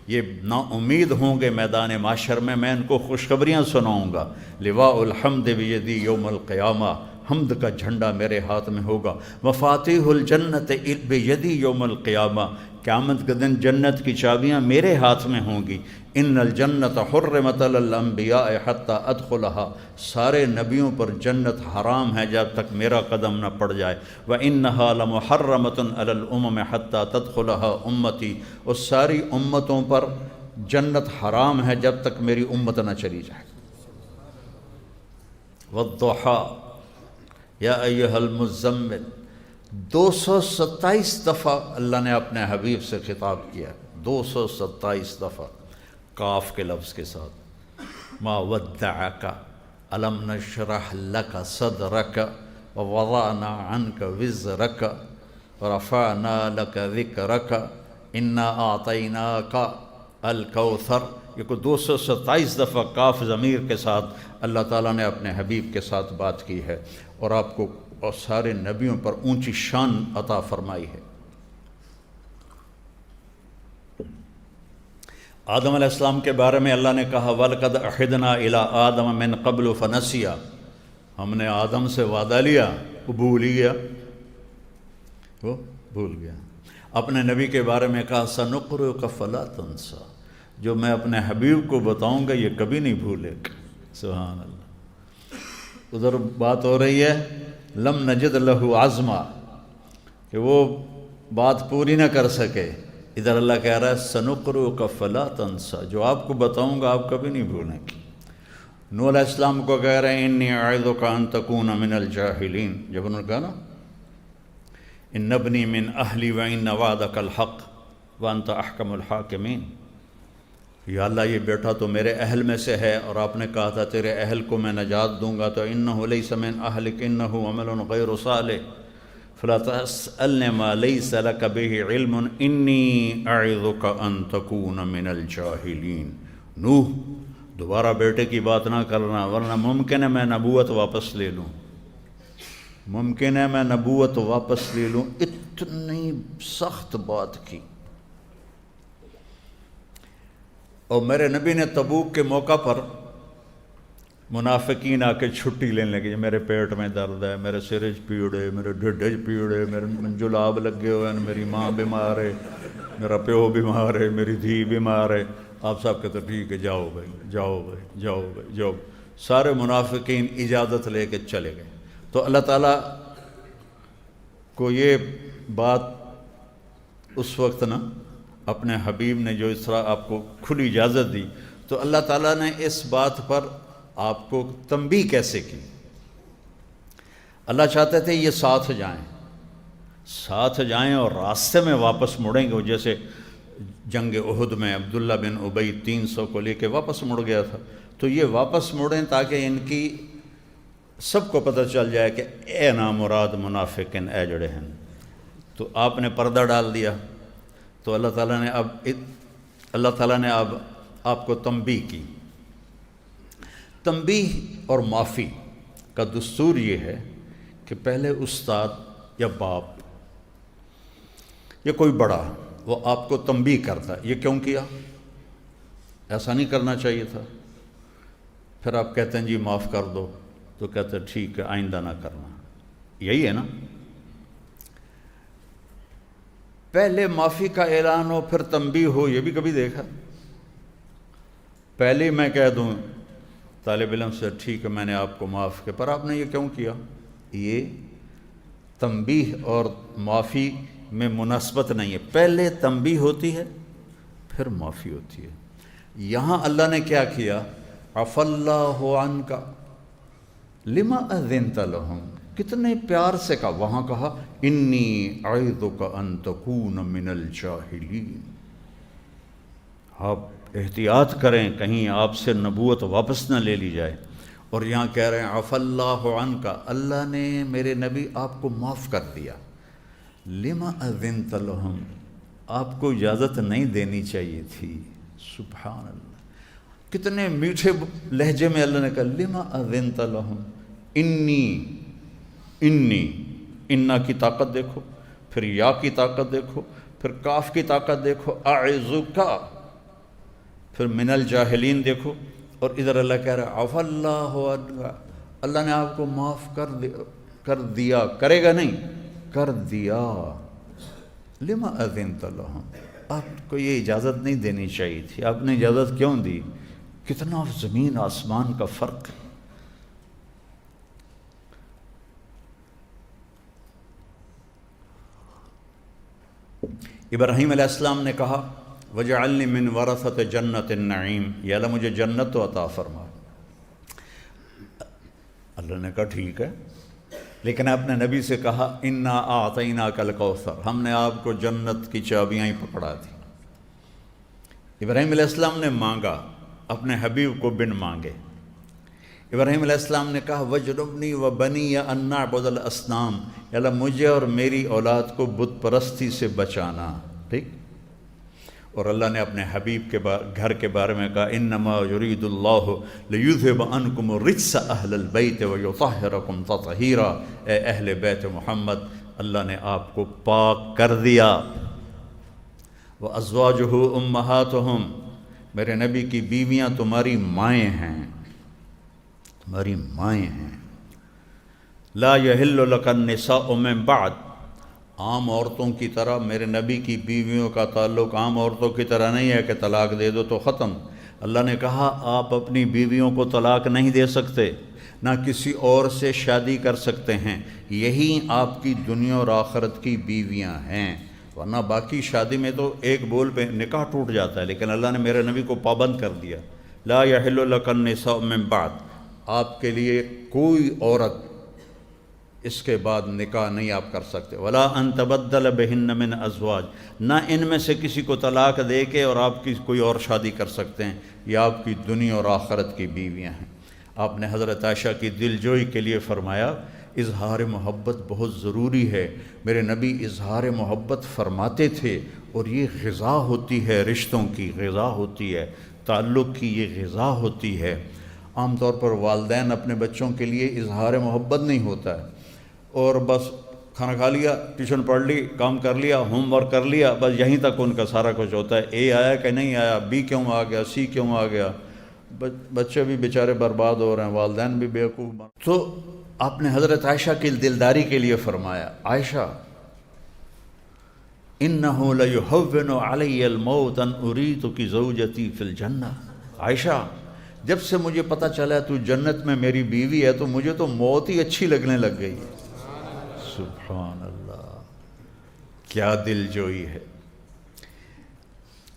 یہ نا امید ہوں گے میدان معاشر میں ان کو خوشخبریاں سناؤں گا۔ لواء الحمد بیدی یوم القیامہ، حمد کا جھنڈا میرے ہاتھ میں ہوگا۔ مفاتیح الجنت بیدی یوم القیامہ، قیامت کے دن جنت کی چابیاں میرے ہاتھ میں ہوں گی۔ ان الجنت حرمت علی الانبیاء حتی ادخلہا، سارے نبیوں پر جنت حرام ہے جب تک میرا قدم نہ پڑ جائے۔ وَإِنَّهَا لَمُحَرَّمَةٌ عَلَى الْأُمَمِ حَتَّى تَدْخُلَهَا أُمَّتِي، اور ساری امتوں پر جنت حرام ہے جب تک میری امت نہ چلی جائے۔ وَالضُّحَىٰ یا ایہا المزمل، 227 دفعہ اللہ نے اپنے حبیب سے خطاب کیا، 227 دفعہ کاف کے لفظ کے ساتھ۔ ما ودعک الم نشرح لک صدرک ووضعنا عنک وزرک ورفعنا لک ذکرک انا اعطیناک الکوثر، یہ کو 227 دفعہ کاف ضمیر کے ساتھ اللہ تعالیٰ نے اپنے حبیب کے ساتھ بات کی ہے، اور آپ کو اور سارے نبیوں پر اونچی شان عطا فرمائی ہے۔ آدم علیہ السلام کے بارے میں اللہ نے کہا وَلَقَدْ أَحِدْنَا إِلَىٰ آدَمَ مِنْ قَبْلُ فَنَسِيَا، ہم نے آدم سے وعدہ لیا، وہ بھول ہی گیا، وہ بھول گیا۔ اپنے نبی کے بارے میں کہا سَنُقْرِئُكَ فَلَا تَنْسَىٰ، جو میں اپنے حبیب کو بتاؤں گا یہ کبھی نہیں بھولے گا۔ سبحان اللہ۔ ادھر بات ہو رہی ہے لم نجد لہو عزما، کہ وہ بات پوری نہ کر سکے، ادھر اللہ کہہ رہا ہے سنقرؤک فلا تنسیٰ، جو آپ کو بتاؤں گا آپ کبھی نہیں بھولیں گے۔ نوح علیہ السلام کو کہہ رہے ہیں انی اعظک ان تکون من الجاہلین، جب انہوں نے کہا نا ان ابنی من اہلی وان وعدک الحق وانت احکم الحاکمین، یا اللہ یہ بیٹا تو میرے اہل میں سے ہے، اور آپ نے کہا تھا تیرے اہل کو میں نجات دوں گا، تو انہ لیس من اہلک انہ عمل غیر صالح فلا تسألنی ما لیس لک بہ علم انی اعظک ان تکون من الجاہلین۔ نوح دوبارہ بیٹے کی بات نہ کرنا، ورنہ ممکن ہے میں نبوت واپس لے لوں، ممکن ہے میں نبوت واپس لے لوں۔ اتنی سخت بات کی۔ اور میرے نبی نے تبوک کے موقع پر منافقین آ کے چھٹی لینے لگے، میرے پیٹ میں درد ہے، میرے سرج پیڑے، میرے ڈھڈج پیڑے، میرے جلاب لگے ہوئے ہیں، میری ماں بیمار ہے، میرا پیو بیمار ہے، میری دھی بیمار ہے۔ آپ صاحب کہتے ٹھیک ہے جاؤ بھائی جاؤ بھائی جاؤ بھائی جاؤ۔ سارے منافقین اجازت لے کے چلے گئے۔ تو اللہ تعالیٰ کو یہ بات اس وقت نا اپنے حبیب نے جو اس طرح آپ کو کھلی اجازت دی، تو اللہ تعالیٰ نے اس بات پر آپ کو تنبیہ کیسے کی؟ اللہ چاہتے تھے یہ ساتھ جائیں اور راستے میں واپس مڑیں گے، جیسے جنگ احد میں عبداللہ بن ابی 300 کو لے کے واپس مڑ گیا تھا، تو یہ واپس مڑیں تاکہ ان کی سب کو پتہ چل جائے کہ اے نامراد منافقین اے جڑے ہیں۔ تو آپ نے پردہ ڈال دیا، تو اللہ تعالیٰ نے اب آپ کو تنبیہ کی۔ تنبیہ اور معافی کا دستور یہ ہے کہ پہلے استاد یا باپ یا کوئی بڑا وہ آپ کو تنبیہ کرتا ہے، یہ کیوں کیا؟ ایسا نہیں کرنا چاہیے تھا، پھر آپ کہتے ہیں جی معاف کر دو، تو کہتے ہیں ٹھیک ہے آئندہ نہ کرنا. یہی ہے نا. پہلے معافی کا اعلان ہو پھر تنبیہ ہو، یہ بھی کبھی دیکھا؟ پہلے میں کہہ دوں طالب علم سے ٹھیک ہے میں نے آپ کو معاف کیا، پر آپ نے یہ کیوں کیا؟ یہ تنبیہ اور معافی میں مناسبت نہیں ہے. پہلے تنبیہ ہوتی ہے پھر معافی ہوتی ہے. یہاں اللہ نے کیا کیا؟ عفا اللہ عنک لما اذنت لہم، کتنے پیار سے کہا. وہاں کہا انی اعظک ان تکون من الجاہلین. آپ احتیاط کریں کہیں آپ سے نبوت واپس نہ لے لی جائے. اور یہاں کہہ رہے ہیں عفا اللہ عنک، اللہ نے میرے نبی آپ کو معاف کر دیا. لما اذنت لہم، آپ کو اجازت نہیں دینی چاہیے تھی. سبحان اللہ، کتنے میٹھے لہجے میں اللہ نے کہا لما اذنت لہم. انی انا کی طاقت دیکھو، پھر یا کی طاقت دیکھو، پھر کاف کی طاقت دیکھو، اعظک، پھر من الجاہلین دیکھو. اور ادھر اللہ کہہ رہا ہے عفا اللہ عنک، اللہ نے آپ کو معاف کر دیا. کرے گا نہیں، کر دیا. لما اذنت لہم، آپ کو یہ اجازت نہیں دینی چاہیے تھی، آپ نے اجازت کیوں دی؟ کتنا زمین آسمان کا فرق ہے. ابراہیم علیہ السلام نے کہا وَجَعَلْنِي مِنْ وَرَثَةِ جَنَّةِ النَّعِيمِ، یا اللہ مجھے جنت تو عطا فرما. اللہ نے کہا ٹھیک ہے، لیکن اپنے نبی سے کہا اِنَّا أَعْطَيْنَاكَ الْكَوْثَرَ، ہم نے آپ کو جنت کی چابیاں ہی پکڑا دی. ابراہیم علیہ السلام نے مانگا اپنے حبیب کو بن مانگے. ابراہیم علیہ السلام نے کہا وَجْنُبْنِي وَبَنِيَّ أَن نَعْبُدَ الْأَصْنَامَ، یا اللہ مجھے اور میری اولاد کو بت پرستی سے بچانا. ٹھیک. اور اللہ نے اپنے حبیب کے گھر کے بارے میں کہا انما یرید اللہ لیذھب عنکم الرجس اہل البیت ویطہرکم تطہیرا، اے اہل بیت محمد اللہ نے آپ کو پاک کر دیا. وازواجہ امہاتہم، میرے نبی کی بیویاں تمہاری مائیں ہیں، تمہاری مائیں ہیں. لا یحل لک النساء من بعد، عام عورتوں کی طرح میرے نبی کی بیویوں کا تعلق عام عورتوں کی طرح نہیں ہے کہ طلاق دے دو تو ختم. اللہ نے کہا آپ اپنی بیویوں کو طلاق نہیں دے سکتے، نہ کسی اور سے شادی کر سکتے ہیں، یہی آپ کی دنیا اور آخرت کی بیویاں ہیں. ورنہ باقی شادی میں تو ایک بول پہ نکاح ٹوٹ جاتا ہے، لیکن اللہ نے میرے نبی کو پابند کر دیا. لا یحل لک النساء من بعد، آپ کے لیے کوئی عورت اس کے بعد نکاح نہیں آپ کر سکتے. ولا ان تبدل بہن من ازواج، نہ ان میں سے کسی کو طلاق دے کے اور آپ کی کوئی اور شادی کر سکتے ہیں، یہ آپ کی دنیا اور آخرت کی بیویاں ہیں. آپ نے حضرت عائشہ کی دل جوئی کے لیے فرمایا اظہار محبت بہت ضروری ہے. میرے نبی اظہار محبت فرماتے تھے، اور یہ غذا ہوتی ہے، رشتوں کی غذا ہوتی ہے، تعلق کی یہ غذا ہوتی ہے. عام طور پر والدین اپنے بچوں کے لیے اظہار محبت نہیں ہوتا ہے، اور بس کھانا کھا لیا، ٹیوشن پڑھ لی، کام کر لیا، ہوم ورک کر لیا، بس یہیں تک ان کا سارا کچھ ہوتا ہے. اے آیا کہ نہیں آیا، بی کیوں آ گیا، سی کیوں آ گیا. بچے بھی بیچارے برباد ہو رہے ہیں، والدین بھی بیوقوف. تو آپ نے حضرت عائشہ کی دلداری کے لیے فرمایا عائشہ انہ لیہون علی الموت ان اریدک زوجتی فی الجنہ. عائشہ جب سے مجھے پتہ چلا تو جنت میں میری بیوی ہے تو مجھے تو موت ہی اچھی لگنے لگ گئی. سبحان اللہ، کیا دل جوئی ہے.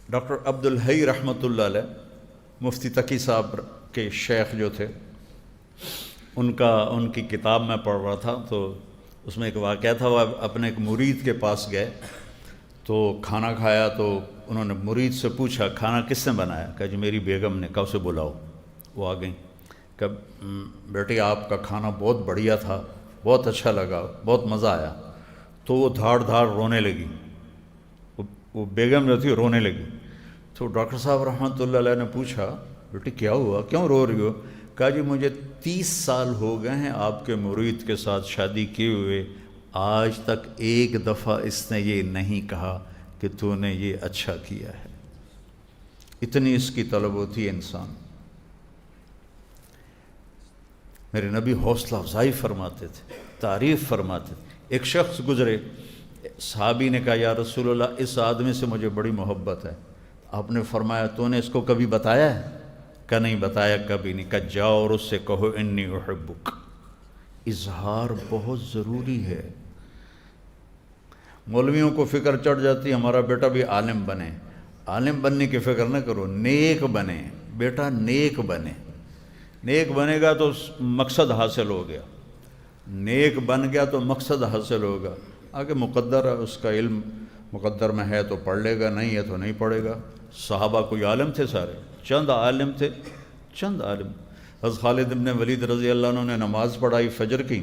ڈاکٹر عبد الحی رحمۃ اللہ علیہ مفتی تقی صاحب کے شیخ جو تھے، ان کی کتاب میں پڑھ رہا تھا، تو اس میں ایک واقعہ تھا. وہ اپنے ایک مرید کے پاس گئے تو کھانا کھایا، تو انہوں نے مرید سے پوچھا کھانا کس نے بنایا؟ کہا جی میری بیگم نے. کہا اسے بلاؤ. وہ آ گئیں. کہ بیٹی آپ کا کھانا بہت بڑھیا تھا، بہت اچھا لگا، بہت مزہ آیا. تو وہ دھاڑ دھاڑ رونے لگی، وہ بیگم جو تھی رونے لگی. تو ڈاکٹر صاحب رحمۃ اللہ علیہ نے پوچھا بیٹی کیا ہوا، کیوں رو رہی ہو؟ کہا جی مجھے 30 سال ہو گئے ہیں آپ کے مرید کے ساتھ شادی کیے ہوئے، آج تک ایک دفعہ اس نے یہ نہیں کہا کہ تو نے یہ اچھا کیا ہے. اتنی اس کی طلب ہوتی ہے انسان. میرے نبی حوصلہ افزائی فرماتے تھے، تعریف فرماتے تھے۔ ایک شخص گزرے، صحابی نے کہا یا رسول اللہ اس آدمی سے مجھے بڑی محبت ہے۔ آپ نے فرمایا تو نے اس کو کبھی بتایا ہے؟ کہ نہیں بتایا، کبھی نہیں۔ کہا جاؤ اور اس سے کہو انی احبک۔ اظہار بہت ضروری ہے۔ مولویوں کو فکر چڑھ جاتی ہمارا بیٹا بھی عالم بنے۔ عالم بننے کی فکر نہ کرو، نیک بنے بیٹا، نیک بنے۔ نیک بنے گا تو مقصد حاصل ہو گیا، نیک بن گیا تو مقصد حاصل ہوگا۔ آگے مقدر ہے، اس کا علم مقدر میں ہے تو پڑھ لے گا، نہیں ہے تو نہیں پڑھے گا۔ صحابہ کوئی عالم تھے سارے؟ چند عالم تھے، چند عالم۔ حضرت خالد بن ولید رضی اللہ عنہ نے نماز پڑھائی فجر کی،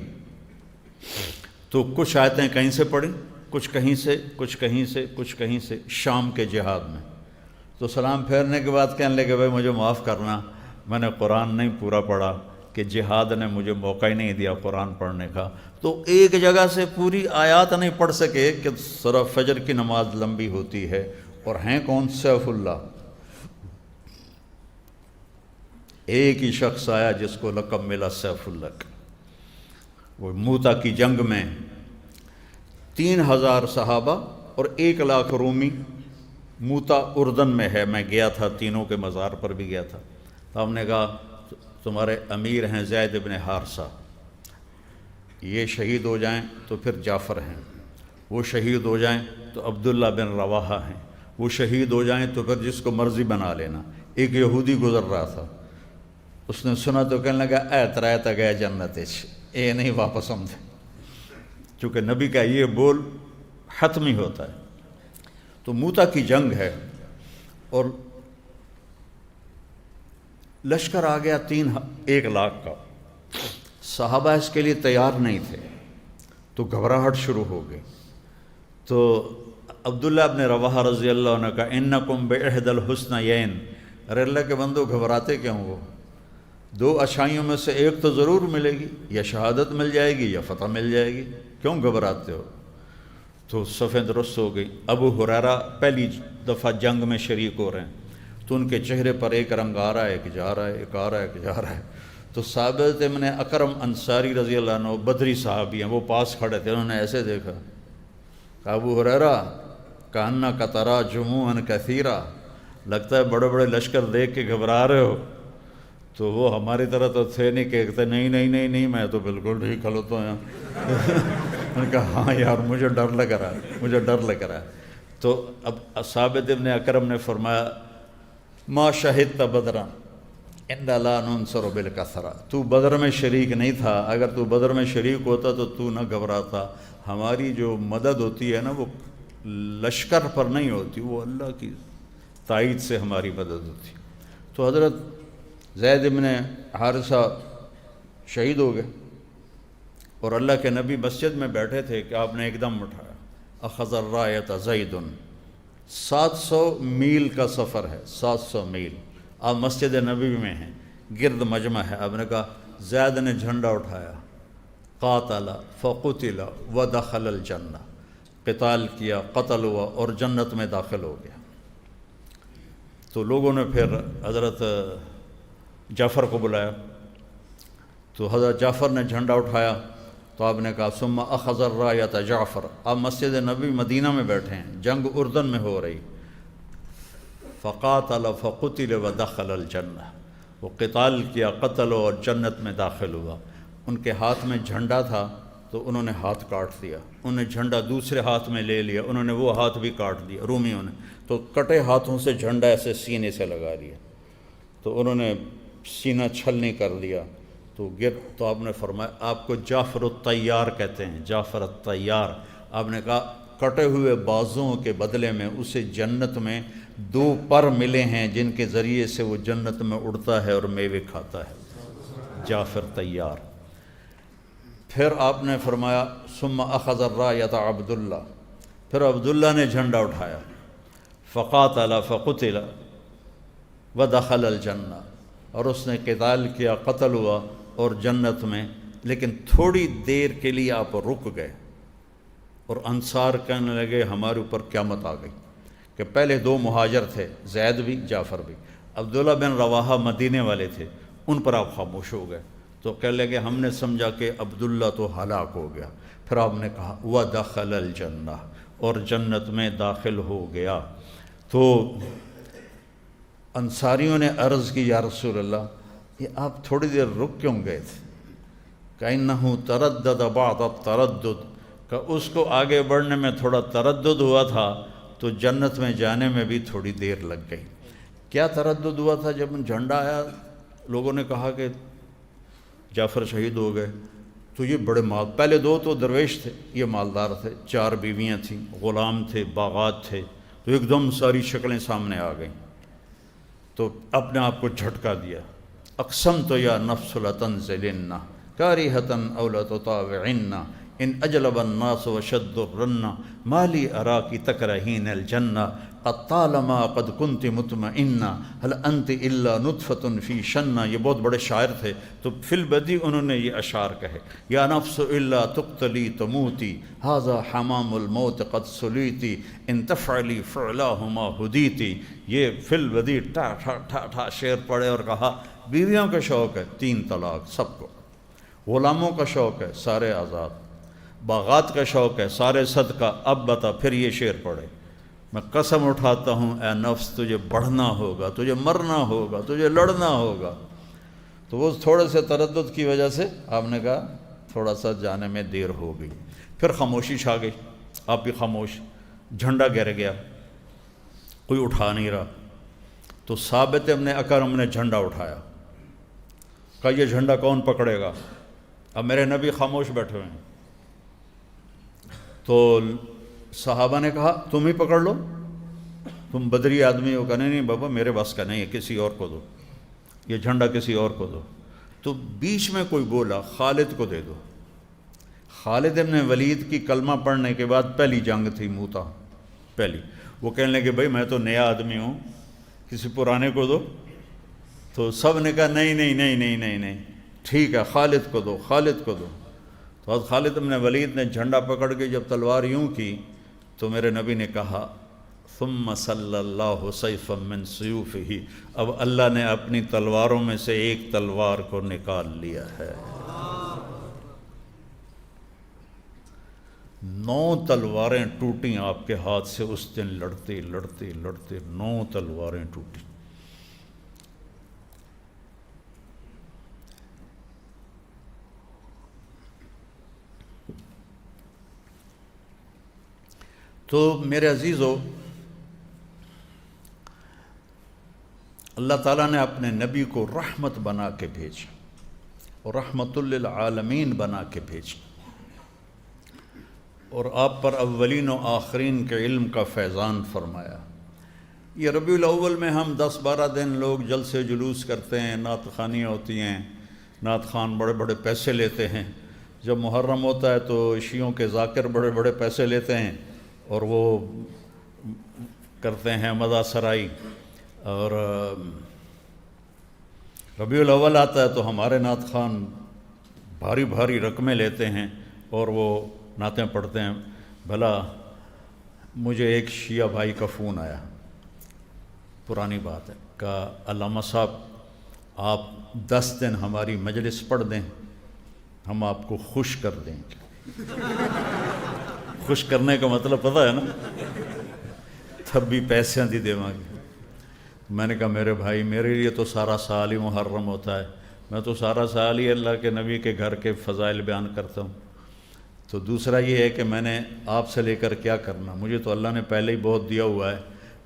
تو کچھ آیتیں کہیں سے پڑھیں، کچھ کہیں سے، کچھ کہیں سے، کچھ کہیں سے، شام کے جہاد میں۔ تو سلام پھیرنے کے بعد کہنے لگے بھائی مجھے معاف کرنا، میں نے قرآن نہیں پورا پڑھا، کہ جہاد نے مجھے موقع ہی نہیں دیا قرآن پڑھنے کا۔ تو ایک جگہ سے پوری آیات نہیں پڑھ سکے کہ سورہ فجر کی نماز لمبی ہوتی ہے، اور ہیں کون؟ سیف اللہ۔ ایک ہی شخص آیا جس کو لقب ملا سیف اللہ کا۔ وہ موتا کی جنگ میں 3000 صحابہ اور 1,00,000 رومی، موتا اردن میں ہے، میں گیا تھا، تینوں کے مزار پر بھی گیا تھا۔ تو ہم نے کہا تمہارے امیر ہیں زید بن حارثہ، یہ شہید ہو جائیں تو پھر جعفر ہیں، وہ شہید ہو جائیں تو عبداللہ بن رواحہ ہیں، وہ شہید ہو جائیں تو پھر جس کو مرضی بنا لینا۔ ایک یہودی گزر رہا تھا، اس نے سنا تو کہنے لگا اے ترائے گیا جنت اے نہیں واپس آمدے، چونکہ نبی کا یہ بول حتمی ہوتا ہے۔ تو موتا کی جنگ ہے اور لشکر آ گیا 1,00,000 کا، صحابہ اس کے لیے تیار نہیں تھے، تو گھبراہٹ شروع ہو گئی۔ تو عبداللہ ابن رواحہ رضی اللہ عنہ کا انکم باحد الحسنیین، ارے اللہ کے بندو گھبراتے کیوں ہو؟ 2 اچھائیوں میں سے ایک تو ضرور ملے گی، یا شہادت مل جائے گی یا فتح مل جائے گی، کیوں گھبراتے ہو؟ تو صفیں درست ہو گئی۔ ابو ہریرہ پہلی دفعہ جنگ میں شریک ہو رہے ہیں، تو ان کے چہرے پر ایک رنگ آ رہا ہے، ایک جا رہا ہے، ایک آ رہا ہے، ایک جا رہا ہے۔ تو ثابت ابن اکرم انصاری رضی اللہ عنہ بدری صحابی ہیں، وہ پاس کھڑے تھے، انہوں نے ایسے دیکھا، کہا ابو ہریرہ کأنک تری جموعا کثیرا، لگتا ہے بڑے بڑے لشکر دیکھ کے گھبرا رہے ہو۔ تو وہ ہماری طرح تو تھے نہیں کہ کہتے نہیں نہیں نہیں نہیں میں تو بالکل ٹھیک کھلوتا ہوں۔ انہوں نے کہا ہاں یار مجھے ڈر لگ رہا ہے، مجھے ڈر لگ رہا ہے۔ تو اب ثابت ابن اکرم نے فرمایا ما شہدت بدرا انا لا ننصر بالکثرہ، تو بدر میں شریک نہیں تھا، اگر تو بدر میں شریک ہوتا تو نہ گھبراتا۔ ہماری جو مدد ہوتی ہے نا وہ لشکر پر نہیں ہوتی، وہ اللہ کی تائید سے ہماری مدد ہوتی۔ تو حضرت زید بن حارثہ شہید ہو گئے، اور اللہ کے نبی مسجد میں بیٹھے تھے کہ آپ نے ایک دم اٹھایا، اخذ الرایۃ زید۔ 700 میل کا سفر ہے، 700 میل۔ آپ مسجد نبوی میں ہیں، گرد مجمع ہے، آپ نے کہا زید نے جھنڈا اٹھایا، قاتل فقتل ودخل الجنہ، قتال کیا، قتل ہوا اور جنت میں داخل ہو گیا۔ تو لوگوں نے پھر حضرت جعفر کو بلایا، تو حضرت جعفر نے جھنڈا اٹھایا، تو آپ نے کہا ثم اخذ الرایۃ جعفر۔ آپ مسجد نبوی مدینہ میں بیٹھے ہیں، جنگ اردن میں ہو رہی، فقاتل فقتل ودخل الجنہ، وہ قتال کیا، قتل اور جنت میں داخل ہوا۔ ان کے ہاتھ میں جھنڈا تھا تو انہوں نے ہاتھ کاٹ دیا، انہوں نے جھنڈا دوسرے ہاتھ میں لے لیا، انہوں نے وہ ہاتھ بھی کاٹ دیا رومیوں نے، تو کٹے ہاتھوں سے جھنڈا ایسے سینے سے لگا لیا، تو انہوں نے سینہ چھلنی کر لیا۔ تو آپ نے فرمایا آپ کو جعفر الطیار کہتے ہیں، جعفر الطیار۔ آپ نے کہا کٹے ہوئے بازوں کے بدلے میں اسے جنت میں 2 پر ملے ہیں جن کے ذریعے سے وہ جنت میں اڑتا ہے اور میوے کھاتا ہے، جعفر طیار۔ پھر آپ نے فرمایا ثم اخذ الرایۃ عبداللہ، پھر عبداللہ نے جھنڈا اٹھایا، فقاتل فقتل ودخل الجنہ، اور اس نے قتال کیا، قتل ہوا اور جنت میں۔ لیکن تھوڑی دیر کے لیے آپ رک گئے، اور انصار کہنے لگے ہمارے اوپر قیامت آ گئی، کہ پہلے 2 مہاجر تھے، زید بھی جعفر بھی، عبداللہ بن رواحہ مدینے والے تھے، ان پر آپ خاموش ہو گئے۔ تو کہنے لگے ہم نے سمجھا کہ عبداللہ تو ہلاک ہو گیا۔ پھر آپ نے کہا وَدَخَلَ الْجَنَّةَ، اور جنت میں داخل ہو گیا۔ تو انصاریوں نے عرض کی یا رسول اللہ یہ آپ تھوڑی دیر رک کیوں گئے تھے؟ کَإِنَّهُ تَرَدَّدَ بَعْدَ التَّرَدُّدِ، کہ اس کو آگے بڑھنے میں تھوڑا تردد ہوا تھا تو جنت میں جانے میں بھی تھوڑی دیر لگ گئی۔ کیا تردد ہوا تھا؟ جب جھنڈا آیا لوگوں نے کہا کہ جعفر شہید ہو گئے، تو یہ بڑے پہلے دو تو درویش تھے، یہ مالدار تھے، 4 بیویاں تھیں، غلام تھے، باغات تھے، تو ایک دم ساری شکلیں سامنے آ گئیں، تو اپنے آپ کو جھٹکا دیا۔ اقسمت یا نفس لتنزلن کارہۃ او لتطاوعن ان اجلب الناس وشد الرن ما لی اراکی تکرہین الجنہ قد طالما قد کنت مطمئنہ هل انت الا نطفۃ فی شنہ۔ یہ بہت بڑے شاعر تھے، تو فی البدی انہوں نے یہ اشعار کہے، یا نفس الا تقتلی تموتی ھذا حمام الموت قد سلیتی ان تفعلی فعلاہما ہدیتی۔ یہ فی البدی ٹھا ٹھا ٹھا ٹھا شعر پڑھے اور کہا بیویوں کا شوق ہے 3 طلاق سب کو، غلاموں کا شوق ہے سارے آزاد، باغات کا شوق ہے سارے صدقہ، اب بتا پھر یہ شعر پڑھے۔ میں قسم اٹھاتا ہوں اے نفس تجھے بڑھنا ہوگا، تجھے مرنا ہوگا، تجھے لڑنا ہوگا۔ تو وہ تھوڑے سے تردد کی وجہ سے آپ نے کہا تھوڑا سا جانے میں دیر ہو گئی۔ پھر خاموشی چھا گئی، آپ بھی خاموش، جھنڈا گر گیا، کوئی اٹھا نہیں رہا۔ تو ثابت ابن اکرم نے جھنڈا اٹھایا، کہا یہ جھنڈا کون پکڑے گا؟ اب میرے نبی خاموش بیٹھے ہوئے ہیں، تو صحابہ نے کہا تم ہی پکڑ لو، تم بدری آدمی ہو۔ کہا نہیں بابا میرے بس کا نہیں ہے، کسی اور کو دو، یہ جھنڈا کسی اور کو دو۔ تو بیچ میں کوئی بولا خالد کو دے دو۔ خالد ابن ولید کی کلمہ پڑھنے کے بعد پہلی جنگ تھی موتا پہلی، وہ کہنے لگے بھائی میں تو نیا آدمی ہوں، کسی پرانے کو دو۔ تو سب نے کہا نہیں نہیں نہیں نہیں نہیں نہیں ٹھیک ہے خالد کو دو، خالد کو دو۔ تو حضرت خالد ابن ولید نے جھنڈا پکڑ کے جب تلوار یوں کی تو میرے نبی نے کہا ثم صلی اللہ سیفا من سیوفہ، اب اللہ نے اپنی تلواروں میں سے ایک تلوار کو نکال لیا ہے۔ 9 تلواریں ٹوٹیں آپ کے ہاتھ سے اس دن، لڑتے لڑتے لڑتے 9 تلواریں ٹوٹیں۔ تو میرے عزیزو، اللہ تعالیٰ نے اپنے نبی کو رحمت بنا کے بھیجا اور رحمت للعالمین بنا کے بھیجا، اور آپ پر اولین و آخرین کے علم کا فیضان فرمایا۔ یہ ربیع الاول میں ہم 10-12 دن لوگ جلسے جلوس کرتے ہیں، نعت خوانیاں ہوتی ہیں، نعت خوان بڑے بڑے پیسے لیتے ہیں۔ جب محرم ہوتا ہے تو شیعوں کے ذاکر بڑے بڑے پیسے لیتے ہیں اور وہ کرتے ہیں مزہ سرائی، اور ربیع الاول آتا ہے تو ہمارے نعت خوان بھاری بھاری رقمیں لیتے ہیں اور وہ نعتیں پڑھتے ہیں۔ بھلا مجھے ایک شیعہ بھائی کا فون آیا، پرانی بات ہے، کہا علامہ صاحب آپ 10 دن ہماری مجلس پڑھ دیں، ہم آپ کو خوش کر دیں گے۔ خوش کرنے کا مطلب پتہ ہے نا، تب بھی پیسے دی دے گے۔ میں نے کہا میرے بھائی میرے لیے تو سارا سال ہی محرم ہوتا ہے، میں تو سارا سال ہی اللہ کے نبی کے گھر کے فضائل بیان کرتا ہوں، تو دوسرا یہ ہے کہ میں نے آپ سے لے کر کیا کرنا، مجھے تو اللہ نے پہلے ہی بہت دیا ہوا ہے،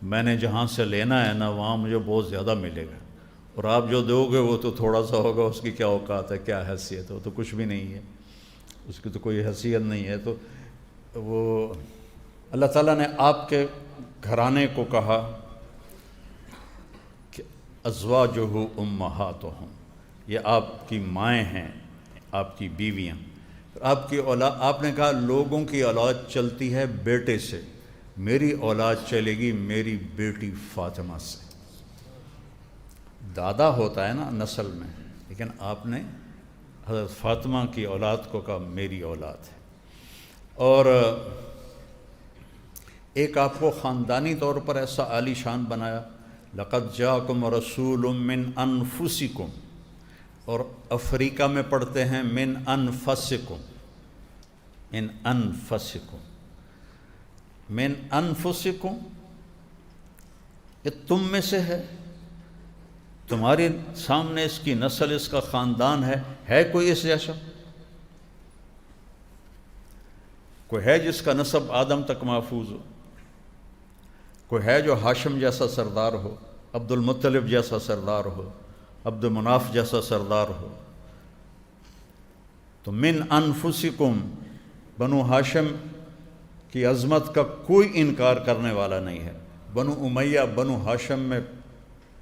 میں نے جہاں سے لینا ہے نا وہاں مجھے بہت زیادہ ملے گا، اور آپ جو دو گے وہ تو تھوڑا سا ہوگا، اس کی کیا اوقات ہے، کیا حیثیت ہے، وہ تو کچھ بھی نہیں ہے، اس کی تو کوئی حیثیت نہیں ہے۔ تو وہ اللہ تعالیٰ نے آپ کے گھرانے کو کہا کہ ازواجہ امہاتہم، یہ آپ کی مائیں ہیں، آپ کی بیویاں، آپ کی اولاد۔ آپ نے کہا لوگوں کی اولاد چلتی ہے بیٹے سے، میری اولاد چلے گی میری بیٹی فاطمہ سے۔ دادا ہوتا ہے نا نسل میں، لیکن آپ نے حضرت فاطمہ کی اولاد کو کہا میری اولاد ہے۔ اور ایک آپ کو خاندانی طور پر ایسا عالی شان بنایا، لقد جاءکم رسول من انفسکم اور افریقہ میں پڑھتے ہیں من انفسکم، من انفسکم، من انفسکم، یہ تم میں سے ہے، تمہارے سامنے اس کی نسل، اس کا خاندان ہے کوئی اس جیسا؟ کوئی ہے جس کا نسب آدم تک محفوظ ہو؟ کوئی ہے جو ہاشم جیسا سردار ہو، عبد المطلب جیسا سردار ہو، عبد مناف جیسا سردار ہو؟ تو من انفسکم، بنو ہاشم کی عظمت کا کوئی انکار کرنے والا نہیں ہے۔ بنو امیہ بنو ہاشم میں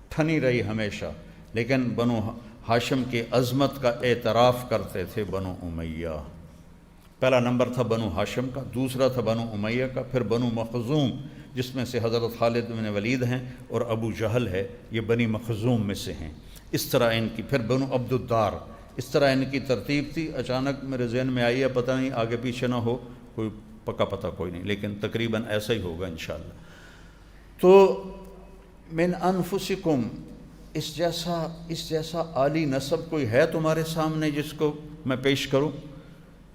ٹھنی رہی ہمیشہ، لیکن بنو ہاشم کی عظمت کا اعتراف کرتے تھے بنو امیہ۔ پہلا نمبر تھا بنو ہاشم کا، دوسرا تھا بنو امیہ کا، پھر بنو مخزوم جس میں سے حضرت خالد بن ولید ہیں اور ابو جہل ہے، یہ بنی مخزوم میں سے ہیں۔ اس طرح ان کی، پھر بنو عبد الدار، اس طرح ان کی ترتیب تھی۔ اچانک میرے ذہن میں آئی ہے، پتہ نہیں آگے پیچھے نہ ہو، کوئی پکا پتہ کوئی نہیں، لیکن تقریباً ایسا ہی ہوگا انشاءاللہ۔ تو من انفسکم، اس جیسا عالی نسب کوئی ہے تمہارے سامنے جس کو میں پیش کروں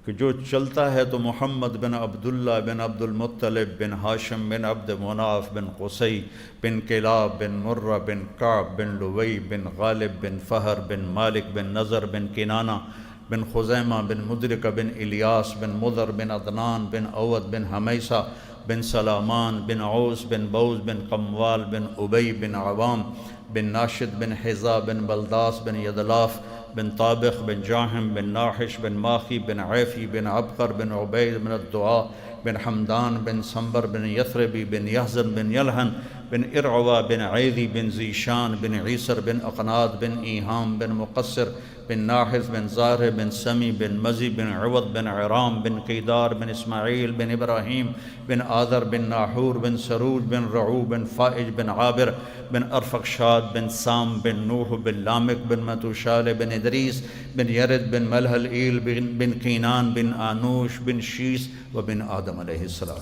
کہ جو چلتا ہے تو محمد بن عبداللہ بن عبد المطلب بن ہاشم بن عبد مناف بن قصی بن کلاب بن مرہ بن کعب بن لوی بن غالب بن فہر بن مالک بن نضر بن کنانہ بن خزیمہ بن مدرکہ بن الیاس بن مضر بن عدنان بن عود بن حمیسہ بن سلامان بن عوس بن بوز بن قموال بن ابی بن عوام بن ناشد بن حذا بن بلداس بن یدلاف بن طابخ بن جاہم بن ناحش بن ماخی بن عیفی بن عبقر بن عبید بن الدعاء بن حمدان بن سنبر بن یثربی بن یحزن بن یلحن بن ارعوا بن عیدی بن زیشان بن عیسر بن اقناد بن ایہام بن مقصر بن ناحث بن زارہ بن سمی بن مزی بن عوض بن عرام بن قیدار بن اسماعیل بن ابراہیم بن آذر بن ناحور بن سروج بن رعو بن فائج بن عابر بن ارفقشاد بن سام بن نوح بن لامک بن متوشال بن ادریس بن یرد بن ملحل ایل بن قینان بن آنوش بن شیس و بن آدم علیہ السلام۔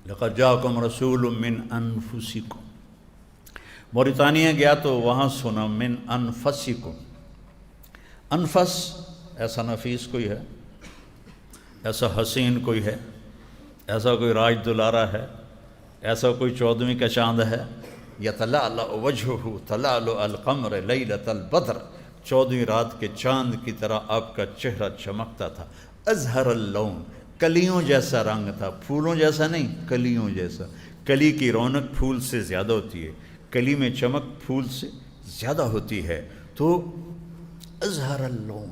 لقد جاءکم رسول من انفسکم۔ موریتانیہ گیا تو وہاں سنا من انفسکم۔ انفس ایسا نفیس کوئی ہے، ایسا حسین کوئی ہے، ایسا کوئی راج دلارہ ہے، ایسا کوئی 14ویں کا چاند ہے؟ یتلألأ وجہہ تلألؤ القمر لیلۃ البدر، 14ویں رات کے چاند کی طرح آپ کا چہرہ چمکتا تھا۔ ازہر اللون، کلیوں جیسا رنگ تھا، پھولوں جیسا نہیں، کلیوں جیسا۔ کلی کی رونق پھول سے زیادہ ہوتی ہے، کلی میں چمک پھول سے زیادہ ہوتی ہے۔ تو ازہر اللون،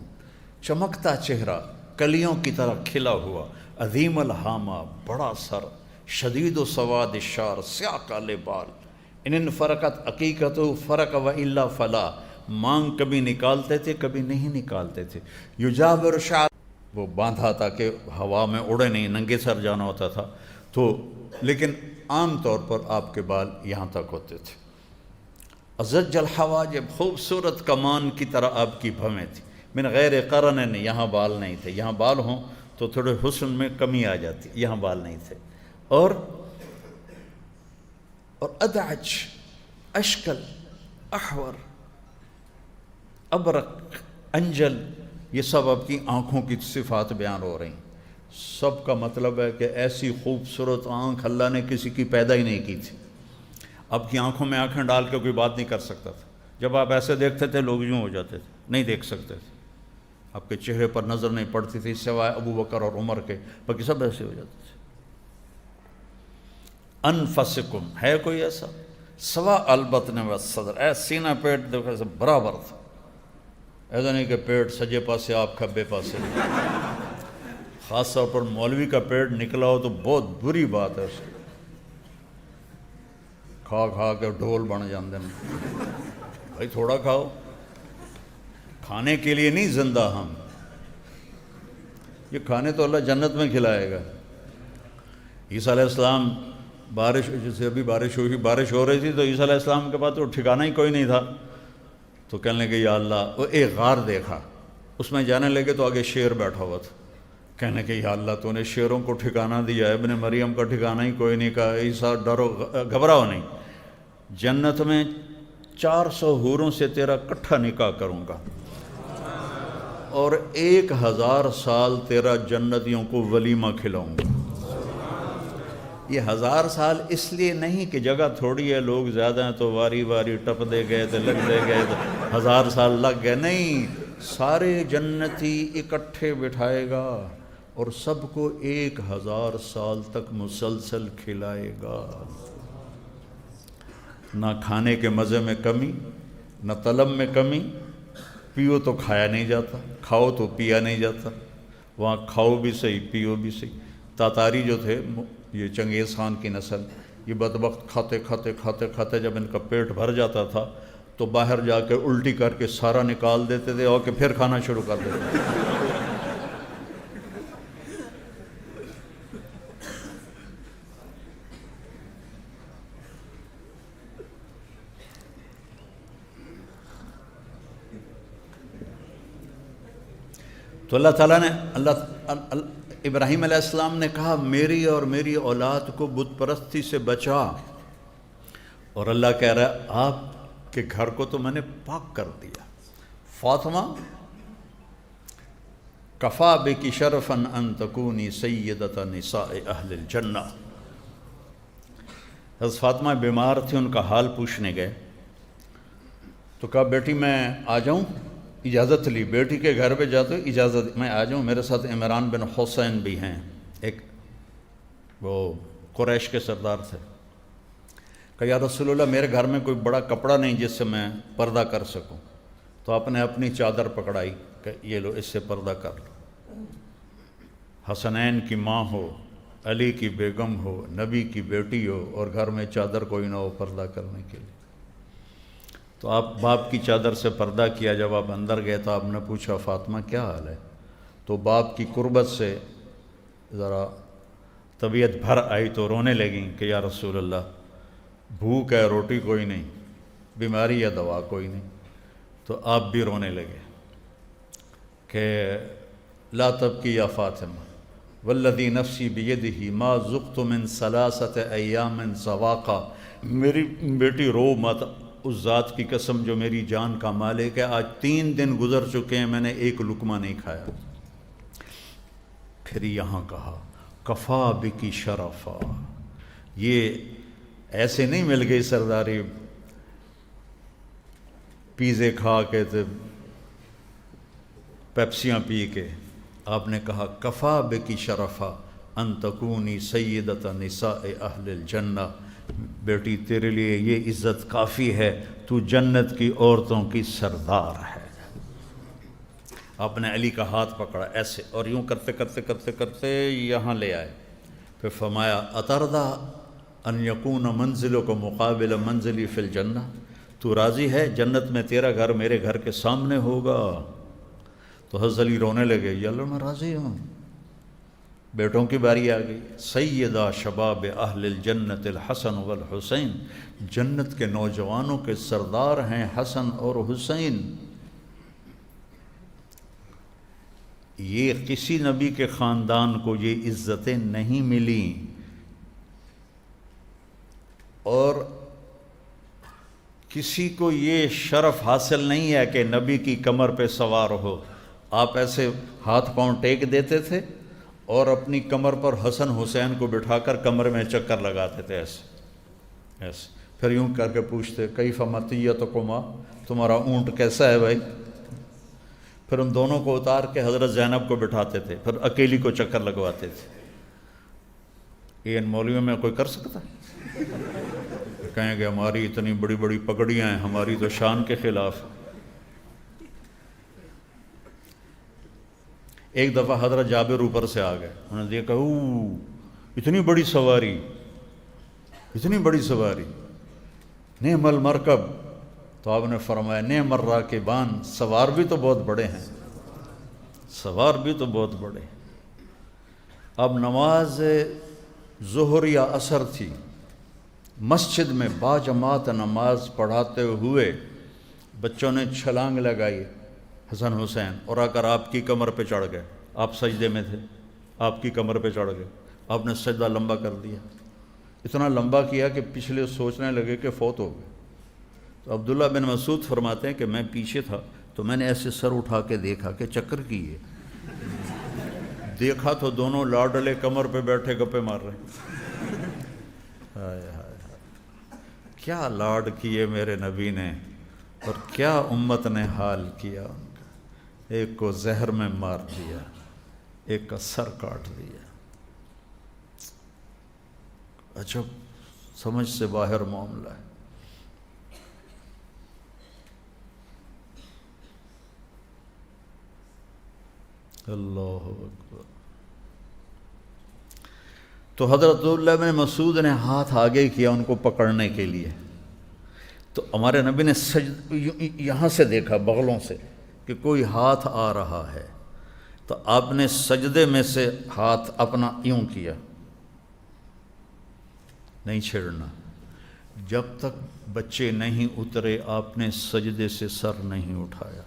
چمکتا چہرہ، کلیوں کی طرح کھلا ہوا، عظیم الحامہ، بڑا سر، شدید و سواد الشعر، سیاہ کالے بال، ان فرقت عقیقت و فرق و الا فلا، مانگ کبھی نکالتے تھے کبھی نہیں نکالتے تھے۔ یجابر شعر، وہ باندھا تھا کہ ہوا میں اڑے نہیں، ننگے سر جانا ہوتا تھا تو، لیکن عام طور پر آپ کے بال یہاں تک ہوتے تھے۔ ازج الحواجب، خوبصورت کمان کی طرح آپ کی بھویں تھی۔ من غیر قرن، یہاں بال نہیں تھے، یہاں بال ہوں تو تھوڑے حسن میں کمی آ جاتی، یہاں بال نہیں تھے۔ اور ادعج، اشکل، احور، ابرق، انجل، یہ سب آپ کی آنکھوں کی صفات بیان ہو رہی ہیں۔ سب کا مطلب ہے کہ ایسی خوبصورت آنکھ اللہ نے کسی کی پیدا ہی نہیں کی تھی۔ آپ کی آنکھوں میں آنکھیں ڈال کے کوئی بات نہیں کر سکتا تھا۔ جب آپ ایسے دیکھتے تھے لوگ یوں ہو جاتے تھے، نہیں دیکھ سکتے تھے، آپ کے چہرے پر نظر نہیں پڑتی تھی سوائے ابو بکر اور عمر کے، باقی سب ایسے ہو جاتے تھے۔ انفسکم، ہے کوئی ایسا؟ سوا البطن والصدر، سینہ پیٹ دیکھو ایسا برابر تھا، ایسا نہیں کہ پیٹ سجے پاسے آپ کھبے پاسے۔ خاص طور پر مولوی کا پیٹ نکلا ہو تو بہت بری بات ہے، اس کی کھا کھا کے ڈھول بن جاندے ہیں۔ بھائی تھوڑا کھاؤ، کھانے کے لیے نہیں زندہ ہم، یہ کھانے تو اللہ جنت میں کھلائے گا۔ عیسیٰ علیہ السلام بارش، جیسے ابھی بارش ہو رہی تھی تو عیسیٰ علیہ السلام کے پاس تو ٹھکانہ ہی کوئی نہیں تھا، تو کہنے لگے یا اللہ، وہ ایک غار دیکھا، اس میں جانے لگے تو آگے شیر بیٹھا ہوا تھا، کہنے کہ یا اللہ تو نے شیروں کو ٹھکانہ دیا ہے، ابن مریم کا ٹھکانہ ہی کوئی نہیں، کہا عیسیٰ ڈرو گھبراؤ نہیں، جنت میں 400 حوروں سے تیرا کٹھا نکاح کروں گا، اور 1000 سال تیرا جنتیوں کو ولیمہ کھلاؤں گا۔ یہ 1000 سال اس لیے نہیں کہ جگہ تھوڑی ہے، لوگ زیادہ ہیں تو واری واری ٹپ دے گئے تو لگ دے گئے تو 1000 سال لگ گئے، نہیں، سارے جنتی اکٹھے بٹھائے گا اور سب کو 1000 سال تک مسلسل کھلائے گا۔ نہ کھانے کے مزے میں کمی، نہ طلب میں کمی، پیو تو کھایا نہیں جاتا، کھاؤ تو پیا نہیں جاتا، وہاں کھاؤ بھی صحیح پیو بھی صحیح۔ تاتاری جو تھے، یہ چنگیز خان کی نسل، یہ بدبخت کھاتے کھاتے کھاتے کھاتے جب ان کا پیٹ بھر جاتا تھا تو باہر جا کے الٹی کر کے سارا نکال دیتے تھے اور کہ پھر کھانا شروع کر دیتے تھے۔ تو اللہ تعالیٰ نے ابراہیم علیہ السلام نے کہا میری اور میری اولاد کو بت پرستی سے بچا، اور اللہ کہہ رہا ہے آپ کے گھر کو تو میں نے پاک کر دیا۔ فاطمہ کفا بکی شرفا ان تکونی سیدۃ نساء اہل الجنہ۔ حضرت فاطمہ بیمار تھی، ان کا حال پوچھنے گئے تو کہا بیٹی میں آ جاؤں؟ اجازت لی، بیٹی کے گھر پہ جاتے ہو اجازت، میں آ جاؤں، میرے ساتھ عمران بن حسین بھی ہیں، ایک وہ قریش کے سردار تھے۔ کہ یا رسول اللہ میرے گھر میں کوئی بڑا کپڑا نہیں جس سے میں پردہ کر سکوں، تو آپ نے اپنی چادر پکڑائی کہ یہ لو، اس سے پردہ کر لو۔ حسنین کی ماں ہو، علی کی بیگم ہو، نبی کی بیٹی ہو، اور گھر میں چادر کوئی نہ ہو پردہ کرنے کے لیے، تو آپ باپ کی چادر سے پردہ کیا۔ جب آپ اندر گئے تو آپ نے پوچھا فاطمہ کیا حال ہے؟ تو باپ کی قربت سے ذرا طبیعت بھر آئی تو رونے لگیں کہ یا رسول اللہ بھوک ہے، روٹی کوئی نہیں، بیماری ہے، دوا کوئی نہیں۔ تو آپ بھی رونے لگے کہ لا تبکی یا فاطمہ والذی نفسی بیدہ ما ذقت من ثلاثۃ ایام ذواقا۔ میری بیٹی رو مت، اس ذات کی قسم جو میری جان کا مالک ہے، آج 3 دن گزر چکے ہیں میں نے ایک لقمہ نہیں کھایا۔ پھر یہاں کہا کفا بکی شرفا، یہ ایسے نہیں مل گئی سرداری پیزے کھا کے تو پیپسیاں پی کے، آپ نے کہا کفا بکی شرفا ان تکونی سیدۃ نساء اہل الجنہ، بیٹی تیرے لیے یہ عزت کافی ہے، تو جنت کی عورتوں کی سردار ہے۔ آپ نے علی کا ہاتھ پکڑا ایسے، اور یوں کرتے کرتے کرتے کرتے یہاں لے آئے، پھر فرمایا اترضی ان یکون منزلک مقابل منزلی فی الجنہ، تو راضی ہے جنت میں تیرا گھر میرے گھر کے سامنے ہوگا؟ تو حضرت علی رونے لگے، یا اللہ میں راضی ہوں۔ بیٹوں کی باری آ گئی، سیدہ شباب اہل الجنت الحسن والحسین، جنت کے نوجوانوں کے سردار ہیں حسن اور حسین۔ یہ کسی نبی کے خاندان کو یہ عزتیں نہیں ملیں، اور کسی کو یہ شرف حاصل نہیں ہے کہ نبی کی کمر پہ سوار ہو۔ آپ ایسے ہاتھ پاؤں ٹیک دیتے تھے اور اپنی کمر پر حسن حسین کو بٹھا کر کمر میں چکر لگاتے تھے ایسے ایسے، پھر یوں کر کے پوچھتے کیف مطیتکما، تمہارا اونٹ کیسا ہے بھائی؟ پھر ان دونوں کو اتار کے حضرت زینب کو بٹھاتے تھے، پھر اکیلی کو چکر لگواتے تھے۔ یہ ان مولویوں میں کوئی کر سکتا ہے؟ کہیں گے ہماری اتنی بڑی بڑی پگڑیاں ہیں، ہماری تو شان کے خلاف۔ ایک دفعہ حضرت جابر اوپر سے آ گئے، انہوں نے دیکھا اتنی بڑی سواری، اتنی بڑی سواری، نعم المرکب، تو آپ نے فرمایا نعم الراکبان، سوار بھی تو بہت بڑے ہیں، سوار بھی تو بہت بڑے۔ اب نماز ظہر یا عصر تھی، مسجد میں باجماعت نماز پڑھاتے ہوئے بچوں نے چھلانگ لگائی حسن حسین، اور آ کر آپ کی کمر پہ چڑھ گئے۔ آپ سجدے میں تھے، آپ کی کمر پہ چڑھ گئے، آپ نے سجدہ لمبا کر دیا، اتنا لمبا کیا کہ پچھلے سوچنے لگے کہ فوت ہو گئے۔ تو عبداللہ بن مسعود فرماتے ہیں کہ میں پیچھے تھا تو میں نے ایسے سر اٹھا کے دیکھا کہ چکر کی ہے، دیکھا تو دونوں لاڈلے کمر پہ بیٹھے گپے مار رہے ہیں۔ ہائے ہائے کیا لاڈ کیے میرے نبی نے، اور کیا امت نے حال کیا ان کا، ایک کو زہر میں مار دیا، ایک کا سر کاٹ دیا۔ عجب سمجھ سے باہر معاملہ ہے۔ اللہ اکبر۔ تو حضرت عبداللہ بن مسعود نے ہاتھ آگے کیا ان کو پکڑنے کے لیے، تو ہمارے نبی نے یہاں سے دیکھا بغلوں سے کہ کوئی ہاتھ آ رہا ہے، تو آپ نے سجدے میں سے ہاتھ اپنا یوں کیا، نہیں چھیڑنا، جب تک بچے نہیں اترے آپ نے سجدے سے سر نہیں اٹھایا۔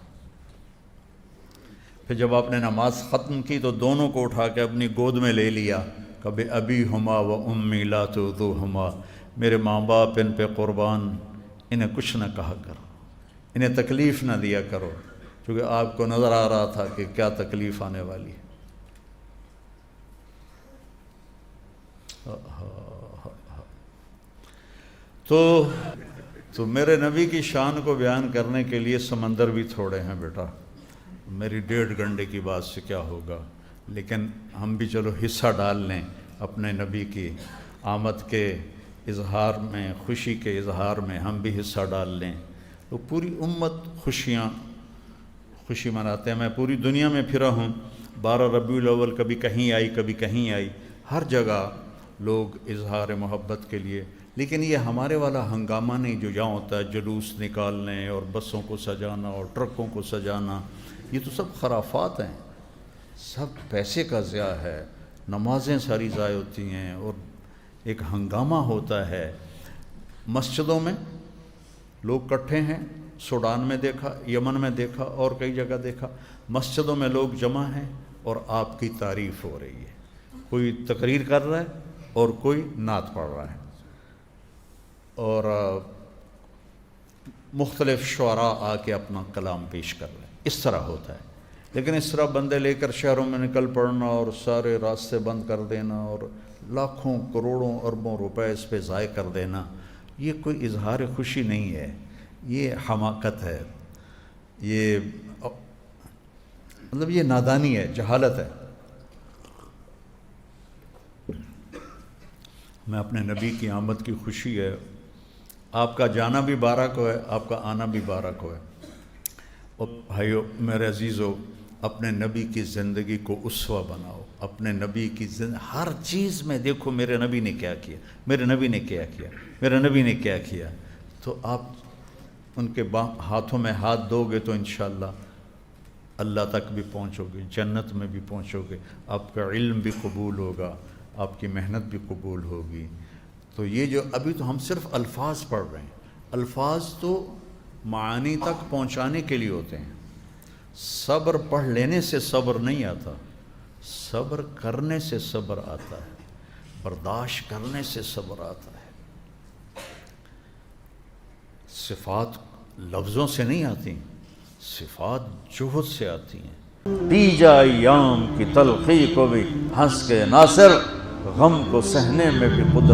پھر جب آپ نے نماز ختم کی تو دونوں کو اٹھا کے اپنی گود میں لے لیا، کبھی ابی ہما و امی لا تؤذوہما، میرے ماں باپ ان پہ قربان، انہیں کچھ نہ کہا کرو، انہیں تکلیف نہ دیا کرو، کیونکہ آپ کو نظر آ رہا تھا کہ کیا تکلیف آنے والی ہے۔ تو میرے نبی کی شان کو بیان کرنے کے لیے سمندر بھی تھوڑے ہیں بیٹا، میری 1.5 گھنٹے کی بات سے کیا ہوگا، لیکن ہم بھی چلو حصہ ڈال لیں اپنے نبی کی آمد کے اظہار میں، خوشی کے اظہار میں ہم بھی حصہ ڈال لیں، تو پوری امت خوشی مناتے ہیں۔ میں پوری دنیا میں پھرا ہوں، 12 ربیع الاول کبھی کہیں آئی کبھی کہیں آئی، ہر جگہ لوگ اظہار محبت کے لیے، لیکن یہ ہمارے والا ہنگامہ نہیں جو یہاں ہوتا ہے، جلوس نکالنے اور بسوں کو سجانا اور ٹرکوں کو سجانا، یہ تو سب خرافات ہیں، سب پیسے کا ضیاع ہے، نمازیں ساری ضائع ہوتی ہیں، اور ایک ہنگامہ ہوتا ہے۔ مسجدوں میں لوگ اکٹھے ہیں، سوڈان میں دیکھا، یمن میں دیکھا، اور کئی جگہ دیکھا، مسجدوں میں لوگ جمع ہیں اور آپ کی تعریف ہو رہی ہے، کوئی تقریر کر رہا ہے اور کوئی نعت پڑھ رہا ہے، اور مختلف شعراء آ کے اپنا کلام پیش کر رہے ہیں، اس طرح ہوتا ہے۔ لیکن اس طرح بندے لے کر شہروں میں نکل پڑنا اور سارے راستے بند کر دینا اور لاکھوں کروڑوں اربوں روپے اس پہ ضائع کر دینا، یہ کوئی اظہار خوشی نہیں ہے، یہ حماقت ہے، یہ مطلب یہ نادانی ہے، جہالت ہے۔ میں اپنے نبی کی آمد کی خوشی ہے، آپ کا جانا بھی بارک ہو ہے، آپ کا آنا بھی بارک ہو ہے۔ اور بھائیو میرے عزیزو، اپنے نبی کی زندگی کو اسوہ بناؤ، اپنے نبی کی ہر چیز میں دیکھو میرے نبی نے کیا کیا، میرے نبی نے کیا کیا، میرے نبی نے کیا کیا، تو آپ ان کے ہاتھوں میں ہاتھ دو گے تو انشاءاللہ اللہ تک بھی پہنچو گے، جنت میں بھی پہنچو گے، آپ کا علم بھی قبول ہوگا، آپ کی محنت بھی قبول ہوگی۔ تو یہ جو ابھی تو ہم صرف الفاظ پڑھ رہے ہیں، الفاظ تو معانی تک پہنچانے کے لیے ہوتے ہیں۔ صبر پڑھ لینے سے صبر نہیں آتا، صبر کرنے سے صبر آتا ہے، برداشت کرنے سے صبر آتا ہے۔ صفات لفظوں سے نہیں آتی، صفات جہد سے آتی ہیں۔ پی جا ایام کی تلخی کو بھی ہنس کے ناصر، غم کو سہنے میں بھی قدرت